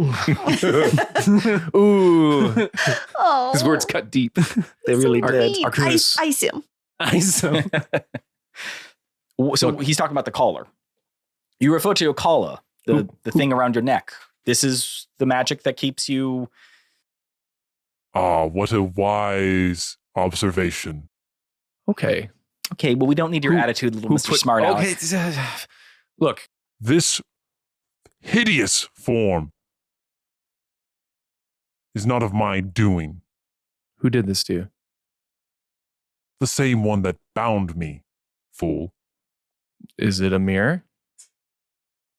Ooh. Oh, His words cut deep. They really so did. mean. Arcunis. Ice him. Eyes him. So he's talking about the collar. You refer to your collar, the thing around your neck. This is the magic that keeps you. Ah, what a wise observation. Okay. Okay, well, we don't need your attitude, little Mr. Smart Aleck. Okay. Look, This hideous form is not of my doing. Who did this to you? The same one that bound me, fool. Is it Amir?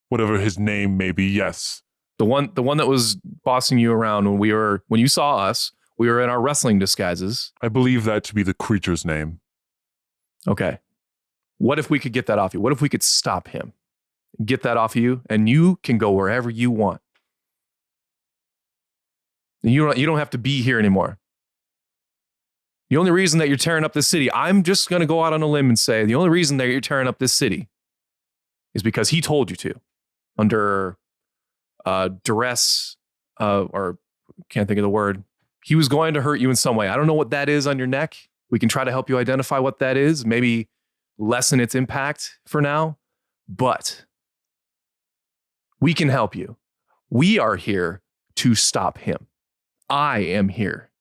Whatever his name may be, yes. The one that was bossing you around when you saw us, we were in our wrestling disguises. I believe that to be the creature's name. Okay. What if we could get that off you? What if we could stop him? Get that off you, and you can go wherever you want. And you don't have to be here anymore. The only reason that you're tearing up this city, I'm just going to go out on a limb and say the only reason that you're tearing up this city is because he told you to, under duress, or can't think of the word. He was going to hurt you in some way. I don't know what that is on your neck. We can try to help you identify what that is, maybe lessen its impact for now, but we can help you. We are here to stop him. I am here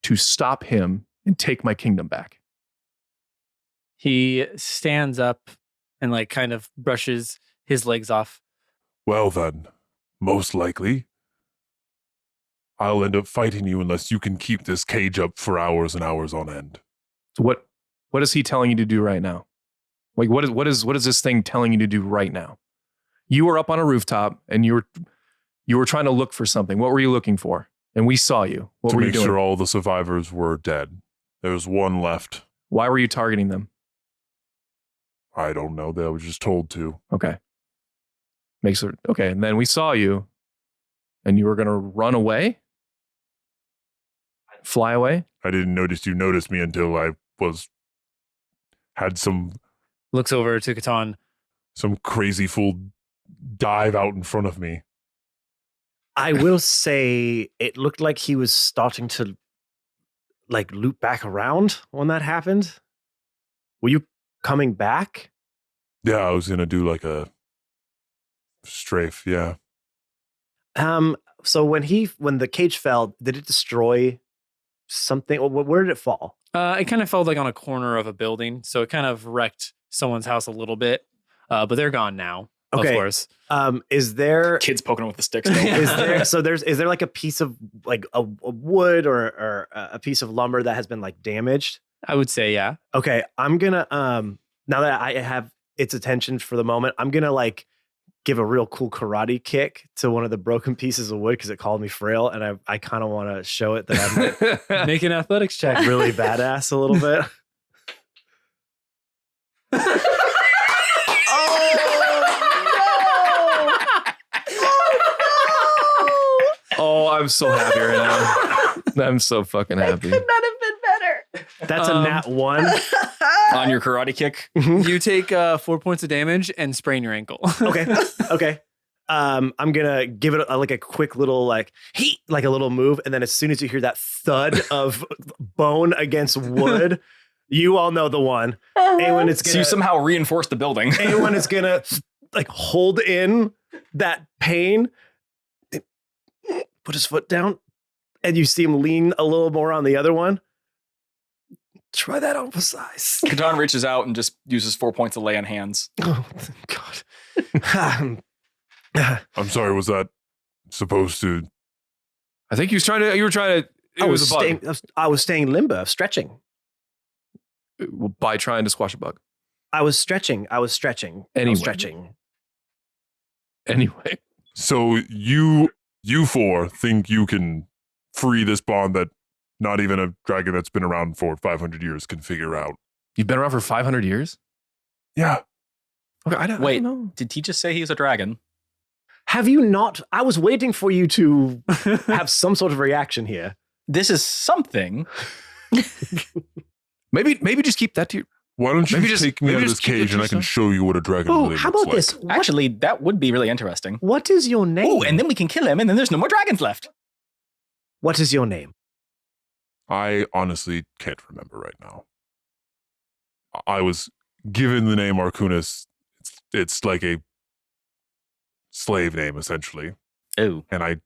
to stop him and take my kingdom back. He stands up and like kind of brushes his legs off. Well then, most likely, I'll end up fighting you unless you can keep this cage up for hours and hours on end. So what is he telling you to do right now? Like what is this thing telling you to do right now? You were up on a rooftop and you were trying to look for something. What were you looking for? And we saw you. What to were you make doing? sure all the survivors were dead. There was one left. Why were you targeting them? I don't know. They were just told to. Okay. Okay, and then we saw you and you were going to run away? Fly away? I didn't notice you noticed me until I had some Looks over to Katon. crazy fool dive out in front of me. I will say it looked like he was starting to like loop back around when that happened. Were you coming back? Yeah, I was gonna do like a strafe. Yeah. So when the cage fell, did it destroy something? Where did it fall? It kind of felt like on a corner of a building, so it kind of wrecked someone's house a little bit. But they're gone now, Okay. of course. Is there Kids poking with the sticks. Though. is there like a piece of like a wood or a piece of lumber that has been like damaged? I would say, yeah. Okay, I'm gonna now that I have its attention for the moment, I'm gonna like give a real cool karate kick to one of the broken pieces of wood because it called me frail, and I kind of want to show it that I'm Make an athletics check. really badass a little bit. Oh, I'm so happy right now. I'm so fucking happy. Could not have been better. That's a nat 1. On your karate kick. You take 4 points of damage and sprain your ankle. Okay. I'm gonna give it like a quick little like a little move, and then as soon as you hear that thud of bone against wood, you all know the one. Awen is So gonna you somehow reinforce the building. Awen is gonna like hold in that pain, put his foot down, and you see him lean a little more on the other one. Try that on for size. Katon reaches out and just uses 4 points of lay on hands. Oh God. I'm sorry. Was that supposed to? I think you were trying to. I was staying limber, stretching. By trying to squash a bug. I was stretching. Anyway. Anyway. So you four think you can free this bond that not even a dragon that's been around for 500 years can figure out? You've been around for 500 years? Yeah. Okay, I don't know. Did he just say he's a dragon? Have you not? I was waiting for you to have some sort of reaction here. This is something. Maybe just keep that to your. Why don't you take me out of this keep it cage to and I can yourself? show you what a dragon Oh, really how looks about like? this? What, Actually, that would be really interesting. what is your name? Oh, and then we can kill him, and then there's no more dragons left. What is your name? I honestly can't remember right now. I was given the name Arcunis. It's like a slave name, essentially. Oh. And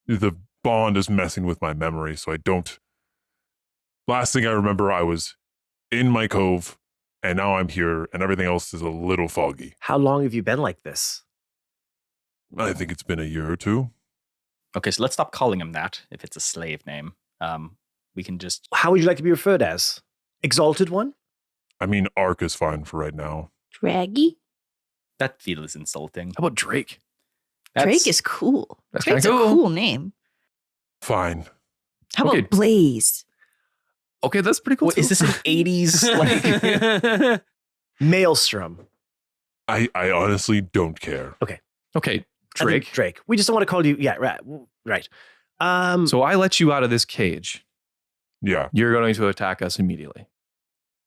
the bond is messing with my memory, so I don't. Last thing I remember, I was in my cove, and now I'm here, and everything else is a little foggy. How long have you been like this? I think it's been a year or two. Okay, so let's stop calling him that if it's a slave name. we can just. How would you like to be referred as? Exalted One? I mean, Ark is fine for right now. Draggy? That feels insulting. How about Drake? Drake is cool. That's Drake's kinda a cool. cool name. Fine. How Okay. about Blaze? Okay, that's pretty cool. What, is this an 80s? Like, Maelstrom. I honestly don't care. Okay, I think Drake. Drake. We just don't want to call you. Yeah, right. So I let you out of this cage. Yeah. You're going to attack us immediately.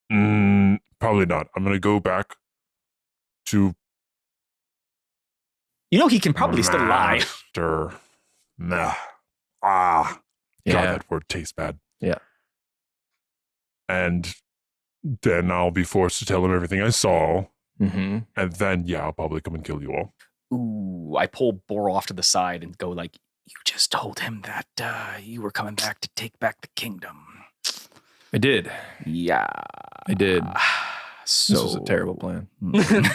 Probably not. I'm going to go back to he can probably still lie. Master. Nah. God, Yeah. that word tastes bad. Yeah. And then I'll be forced to tell him everything I saw. Mm-hmm. And then, yeah, I'll probably come and kill you all. Ooh, I pull Borel off to the side and go like, you just told him that you were coming back to take back the kingdom. I did. Yeah. I did. So This was a terrible plan. Mm.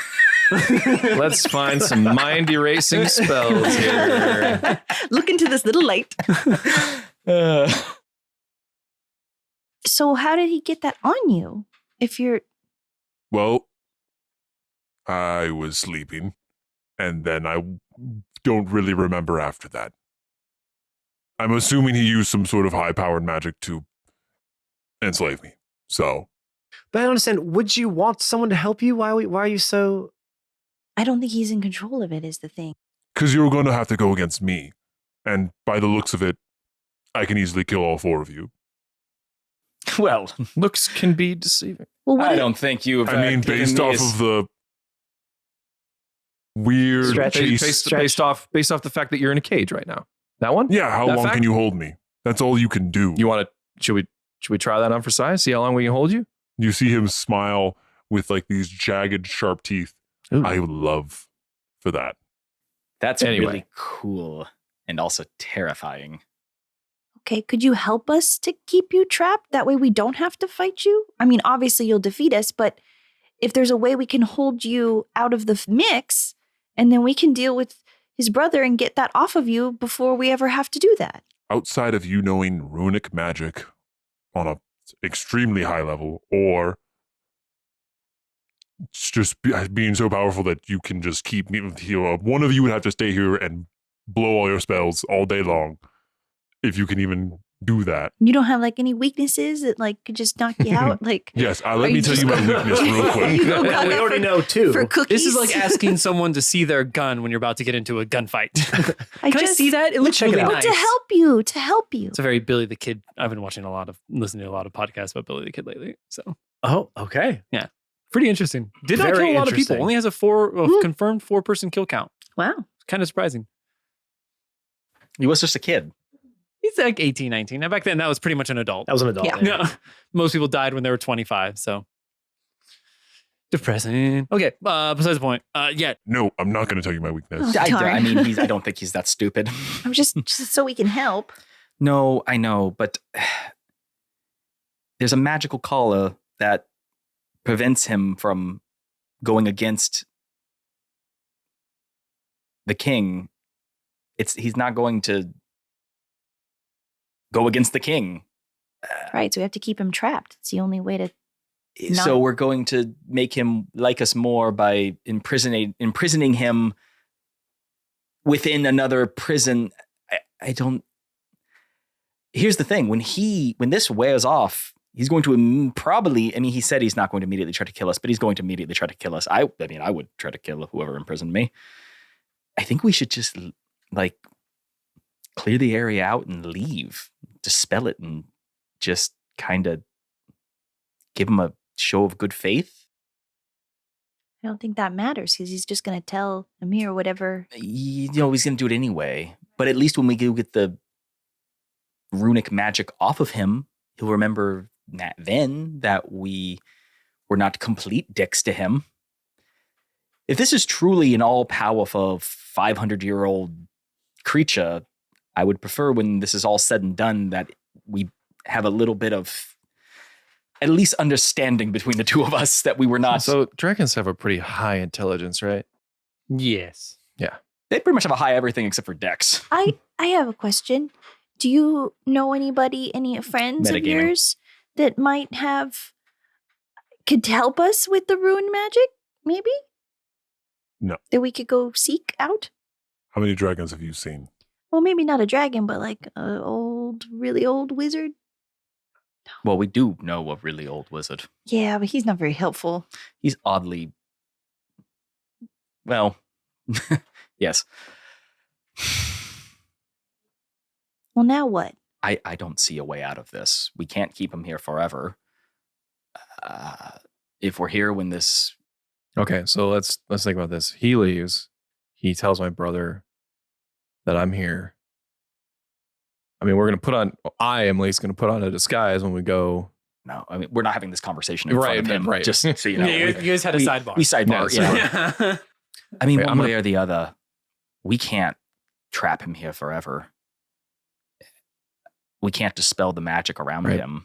Let's find some mind erasing spells here. Look into this little light. So how did he get that on you? If you're Well, I was sleeping, and then I don't really remember after that. I'm assuming he used some sort of high-powered magic to enslave me. So, But I don't understand. Would you want someone to help you? Why are you so? I don't think he's in control of it is the thing. because you're going to have to go against me. And by the looks of it, I can easily kill all four of you. Well, Looks can be deceiving. Well, what I if- don't think you've. I mean, given based me off a s- of the weird Stretch. chase- Based off the fact that you're in a cage right now. That one? Yeah, how That long fact? can you hold me? That's all you can do. You want to? Should we try that on for size? See how long we can hold you? You see him smile with like these jagged, sharp teeth. Ooh. I would love for that. That's Anyway. really cool and also terrifying. Okay, could you help us to keep you trapped? That way we don't have to fight you? I mean, obviously you'll defeat us, but if there's a way we can hold you out of the mix, and then we can deal with his brother and get that off of you before we ever have to do that. Outside of you knowing runic magic on a extremely high level, or it's just being so powerful that you can just keep me. One of you would have to stay here and blow all your spells all day long, if you can even do that. You don't have like any weaknesses that like could just knock you out? Like Yes, let Are me you tell just- you my weakness real quick. You go We cover already for- know too. for cookies. This is like asking someone to see their gun when you're about to get into a gunfight. I Can I just see that? It looks check it really out. nice. to help you, to help you. It's a very Billy the Kid. I've been listening to a lot of podcasts about Billy the Kid lately. So Oh, okay. pretty interesting. Did not Very kill a lot of people. interesting. Only has a confirmed 4-person kill count. Wow. It's kind of surprising. He was just a kid. He's like 18, 19. Now back then, that was pretty much an adult. That was an adult. Yeah. Yeah. Most people died when they were 25. So depressing. Okay. Besides the point. Yeah. No, I'm not going to tell you my weakness. Oh. I Darn. mean, I don't think he's that stupid. I'm just so we can help. No, I know, but there's a magical collar that prevents him from going against the king. He's not going to go against the king. Right, so we have to keep him trapped. It's the only way to So No. we're going to make him like us more by imprisoning him within another prison. I don't. Here's the thing: when this wears off, he's going to probably. I mean, he said he's not going to immediately try to kill us, but he's going to immediately try to kill us. I mean, I would try to kill whoever imprisoned me. I think we should just like clear the area out and leave, dispel it, and just kind of give him a show of good faith. I don't think that matters because he's just going to tell Amir whatever. He's going to do it anyway. But at least when we go get the runic magic off of him, he'll remember that we were not complete dicks to him. If this is truly an all-powerful 500-year-old creature, I would prefer when this is all said and done that we have a little bit of at least understanding between the two of us that we were not. So dragons have a pretty high intelligence, right? Yes. They pretty much have a high everything except for dex. I have a question. Do you know anybody, any friends of Metagaming. yours that could help us with the rune magic, maybe? No. That we could go seek out? How many dragons have you seen? Well, maybe not a dragon, but like a really old wizard. Well, we do know a really old wizard. Yeah, but he's not very helpful. He's oddly, well, yes. Well, now what? I don't see a way out of this. We can't keep him here forever. If we're here when this, Okay, so let's think about this. He leaves. He tells my brother that I'm here. I mean, I am at least going to put on a disguise when we go. no, I mean, we're not having this conversation in front of him. Right. Just so you know. you guys had a sidebar. We sidebar, Yeah, yeah. I mean, Wait, one I'm way or the other, we can't trap him here forever. We can't dispel the magic around Right. him.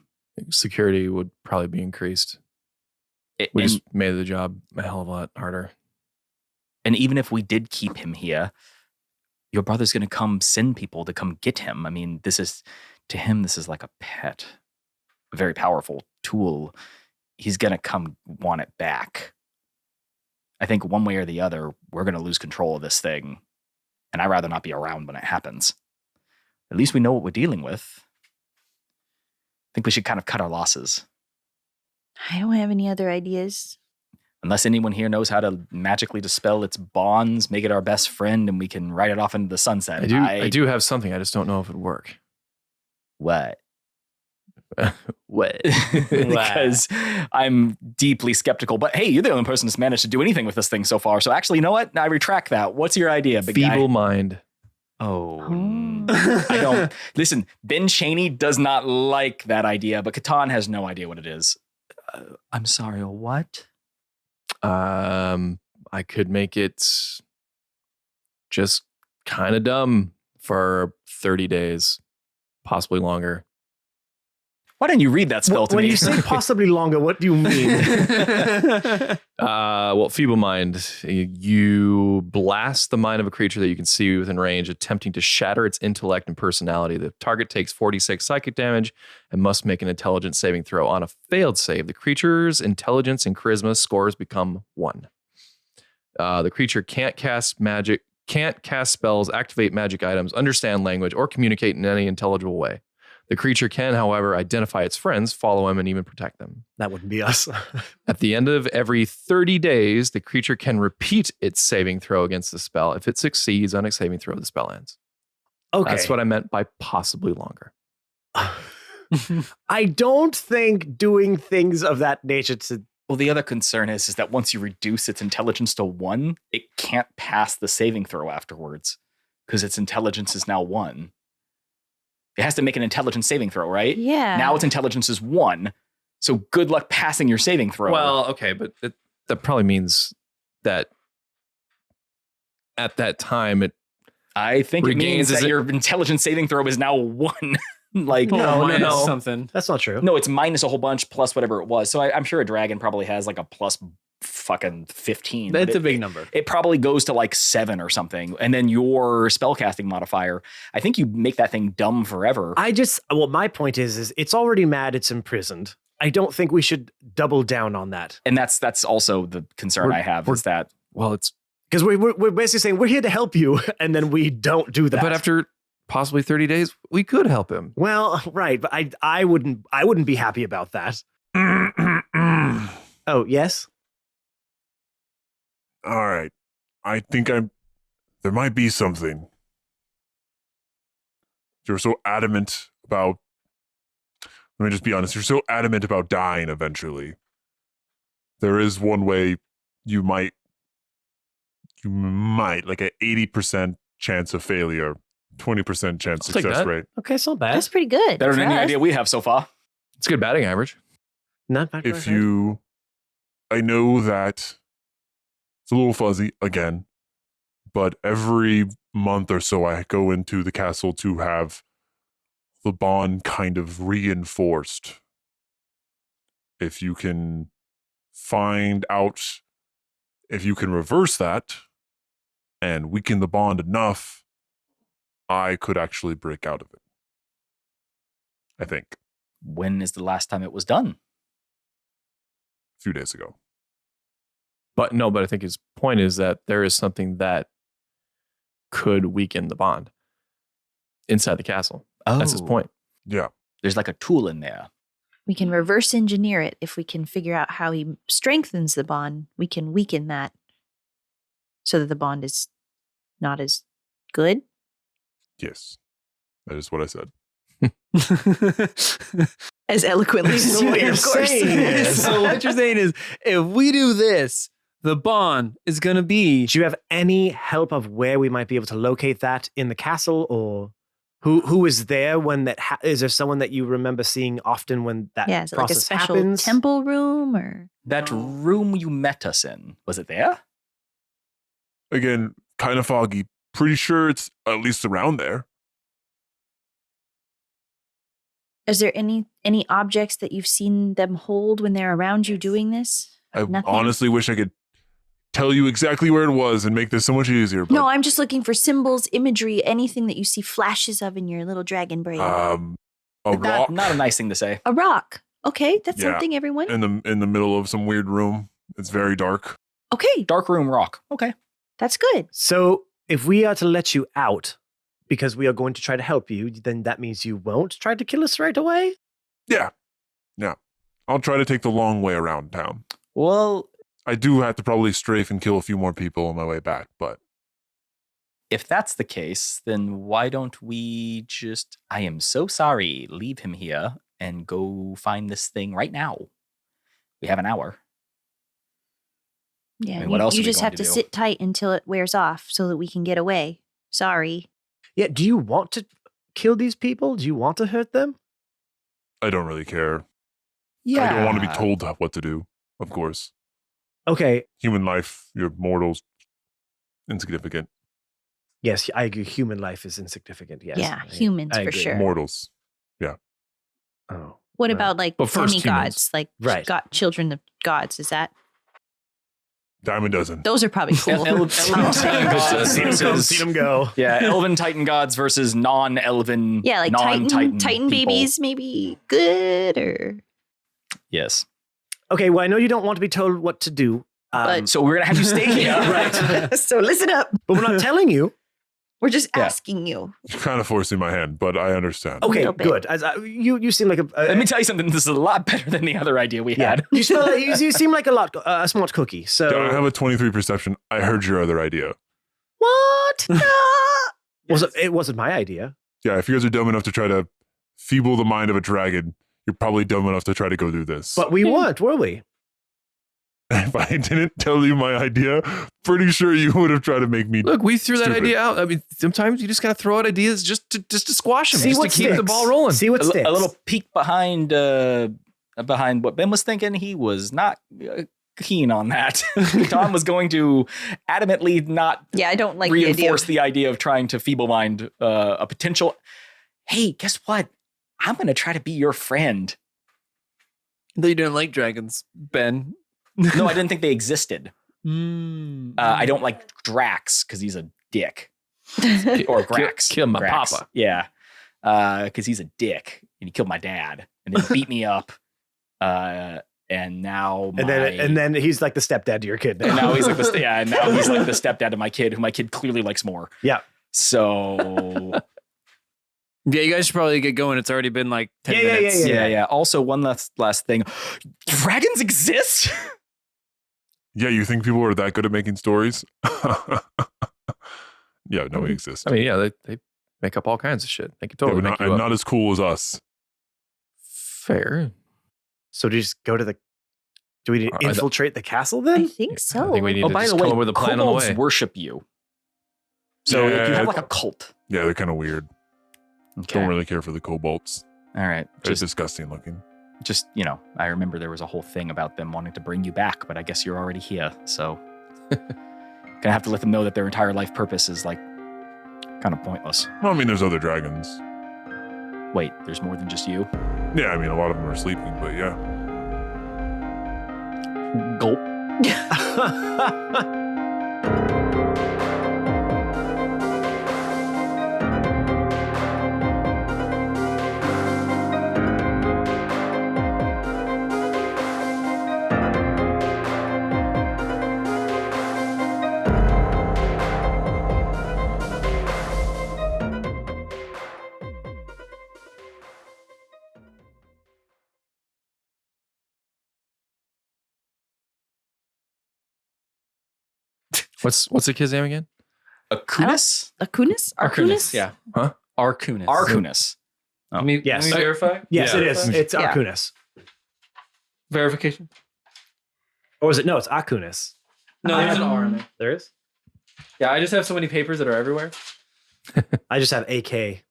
Security would probably be increased. We And, just made the job a hell of a lot harder. and even if we did keep him here, your brother's going to come send people to come get him. I mean, to him, this is like a pet, a very powerful tool. He's going to come want it back. I think one way or the other, we're going to lose control of this thing. And I'd rather not be around when it happens. At least we know what we're dealing with. I think we should kind of cut our losses. I don't have any other ideas. Unless anyone here knows how to magically dispel its bonds, make it our best friend, and we can ride it off into the sunset. I do have something. I just don't know if it'd work. What? What? Because I'm deeply skeptical. But hey, you're the only person that's managed to do anything with this thing so far. So actually, you know what? I retract that. What's your idea, big guy? Feeble mind. Oh, I don't. Listen, Ben Chaney does not like that idea, but Katon has no idea what it is. I'm sorry, a what? I could make it just kind of dumb for 30 days, possibly longer. Why didn't you read that spell to When me? you say possibly longer, what do you mean? Well, feeble mind, you blast the mind of a creature that you can see within range, attempting to shatter its intellect and personality. The target takes 46 psychic damage and must make an intelligence saving throw. On a failed save, the creature's intelligence and charisma scores become 1. The creature can't cast spells, activate magic items, understand language, or communicate in any intelligible way. The creature can, however, identify its friends, follow them, and even protect them. That wouldn't be us. At the end of every 30 days, the creature can repeat its saving throw against the spell. If it succeeds on its saving throw, the spell ends. Okay. That's what I meant by possibly longer. I don't think doing things of that nature to. Well, the other concern is that once you reduce its intelligence to 1, it can't pass the saving throw afterwards because its intelligence is now 1. It has to make an intelligence saving throw, right? Yeah. Now its intelligence is 1. So good luck passing your saving throw. Well, okay, but that probably means that at that time, I think it means regains that your intelligence saving throw is now 1. Like, minus something. That's not true. no, it's minus a whole bunch plus whatever it was. So I'm sure a dragon probably has like a plus fucking 15. That's but a big number. It probably goes to like 7 or something. And then your spellcasting modifier, I think you make that thing dumb forever. My point is it's already mad, it's imprisoned. I don't think we should double down on that. And that's also the concern I have is that. well, it's Because we're basically saying we're here to help you, and then we don't do that. but after possibly 30 days, we could help him. Well, right, but I wouldn't be happy about that. Oh, yes? All right. I think there might be something. You're so adamant about, let me just be honest, you're so adamant about dying eventually. There is one way you might, like an 80% chance of failure, 20% chance I'll take success that. rate. Okay, it's not bad. That's pretty good. Better than for any us. idea we have so far. It's a good batting average. Not bad. If you, I know that it's a little fuzzy again, but every month or so I go into the castle to have the bond kind of reinforced. If you can find out, if you can reverse that and weaken the bond enough, I could actually break out of it. I think. When is the last time it was done? A few days ago. But I think his point is that there is something that could weaken the bond inside the castle. Oh, That's his point. Yeah. There's like a tool in there. We can reverse engineer it. If we can figure out how he strengthens the bond, we can weaken that so that the bond is not as good. Yes. That is what I said. As eloquently as you did, of course. So what you're saying is, if we do this, the bond is going to be. Do you have any help of where we might be able to locate that in the castle, or who is there when that? Is there someone that you remember seeing often when that Yeah, is it like a process special happens? temple room or? That room you met us in, was it there? Again, kind of foggy. Pretty sure it's at least around there. Is there any objects that you've seen them hold when they're around you doing this? I Nothing? honestly wish I could tell you exactly where it was and make this so much easier. But, No, I'm just looking for symbols, imagery, anything that you see flashes of in your little dragon brain. a rock Not a nice thing to say. A rock. Okay, that's Yeah. something, everyone. in the middle of some weird room. It's very dark. Okay, Dark room rock. Okay. that's good. So if we are to let you out because we are going to try to help you, then that means you won't try to kill us right away? Yeah. Yeah. I'll try to take the long way around town. Well, I do have to probably strafe and kill a few more people on my way back, but if that's the case, then why don't we just, I am so sorry, leave him here and go find this thing right now? We have an hour. Yeah, I mean, what else you are we just going have to to do? sit tight until it wears off so that we can get away. Sorry. Yeah, do you want to kill these people? Do you want to hurt them? I don't really care. Yeah. I don't want to be told what to do, of course. Okay, Human life, you're mortals, insignificant. yes, I agree. Human life is insignificant. Yes. Yeah, I- humans I for agree. sure. Mortals. Oh. What Well, about like but first demigods, like Right. children of gods? Is that Dime a dozen. those are probably cool. Elven Titan gods Seen 'em come, versus- seen 'em go. Yeah, elven Titan gods versus non-elven, Yeah, like non-Titan Titan people. babies, maybe good or Yes. Okay, well, I know you don't want to be told what to do. But- So we're gonna have you stay here, Right. So listen up. But we're not telling you. We're just Yeah. asking you. You're kind of forcing my hand, but I understand. Okay, little bit. good. As you seem like a Let me tell you something. This is a lot better than the other idea we yeah. had. You smell like, you seem like a smart cookie. So I have a 23 perception. I heard your other idea. what? It wasn't my idea. Yeah, if you guys are dumb enough to try to feeble the mind of a dragon, you're probably dumb enough to try to go through this. But we weren't, were we? if I didn't tell you my idea, pretty sure you would have tried to make me. Look, we threw that Stupid. idea out. I mean, sometimes you just gotta throw out ideas just to squash them, See just to what keep the sticks. ball rolling. See what A sticks. little peek behind what Ben was thinking. He was not keen on that. Tom was going to adamantly not Yeah, I don't like the idea. reinforce the idea of trying to feeble mind a potential. Hey, guess what? I'm going to try to be your friend. Though you didn't like dragons, Ben. No, I didn't think they existed. Mm. I don't like Drax because he's a dick. Or Grax. kill my Grax. papa. Yeah. Because he's a dick and he killed my dad and then beat me up. And now and then he's like the stepdad to your kid. and now he's like the and now he's like the stepdad to my kid, who my kid clearly likes more. Yeah. So Yeah, you guys should probably get going. It's already been like 10 Yeah. minutes. yeah. Also, one last thing. Dragons exist? Yeah, you think people are that good at making stories? Yeah, no, we exist. I mean, yeah, they make up all kinds of shit. They can Yeah, totally but make not, you and up. not as cool as us. Fair. So do you just go to the? Do we Are the- infiltrate the castle I then? think so. I think we need Oh, to by just the come way, up with a plan on the kobolds way. worship you. So like, you Yeah. have like a cult. Yeah, they're kind of weird. Okay. Don't really care for the kobolds. All right. They're Just, disgusting looking. I remember there was a whole thing about them wanting to bring you back, but I guess you're already here. So gonna have to let them know that their entire life purpose is like kind of pointless. Well, I mean, there's other dragons. Wait, there's more than just you? Yeah, I mean, a lot of them are sleeping, but yeah. Gulp. What's the kid's name again? Acunis? Arcunis? Arcunis? Yeah. Huh? Arcunis. Arcunis. Let me Yes. verify. Yes, Yeah. it is. It's Yeah. Arcunis. Verification. Or is it? No, it's Acunis. No, there's an R in there. There is? Yeah, I just have so many papers that are everywhere. I just have AK.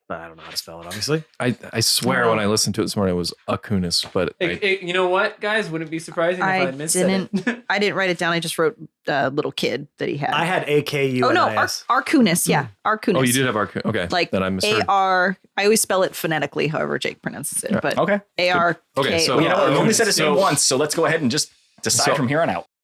But I don't know how to spell it, obviously. I swear when I listened to it this morning it was Acunis, but You know what, guys? Wouldn't be surprising if I missed it. I didn't write it down. I just wrote little kid that he had. I had AKUNIS. Oh no, Arcunis. Yeah, Arcunis. oh, you did have Arcunis. Okay, Like then I misheard. AR. I always spell it phonetically, however Jake pronounces it. Yeah. But Okay. AR. Okay, so- You know what? We've only said his name So- once, so let's go ahead and just decide So- from here on out.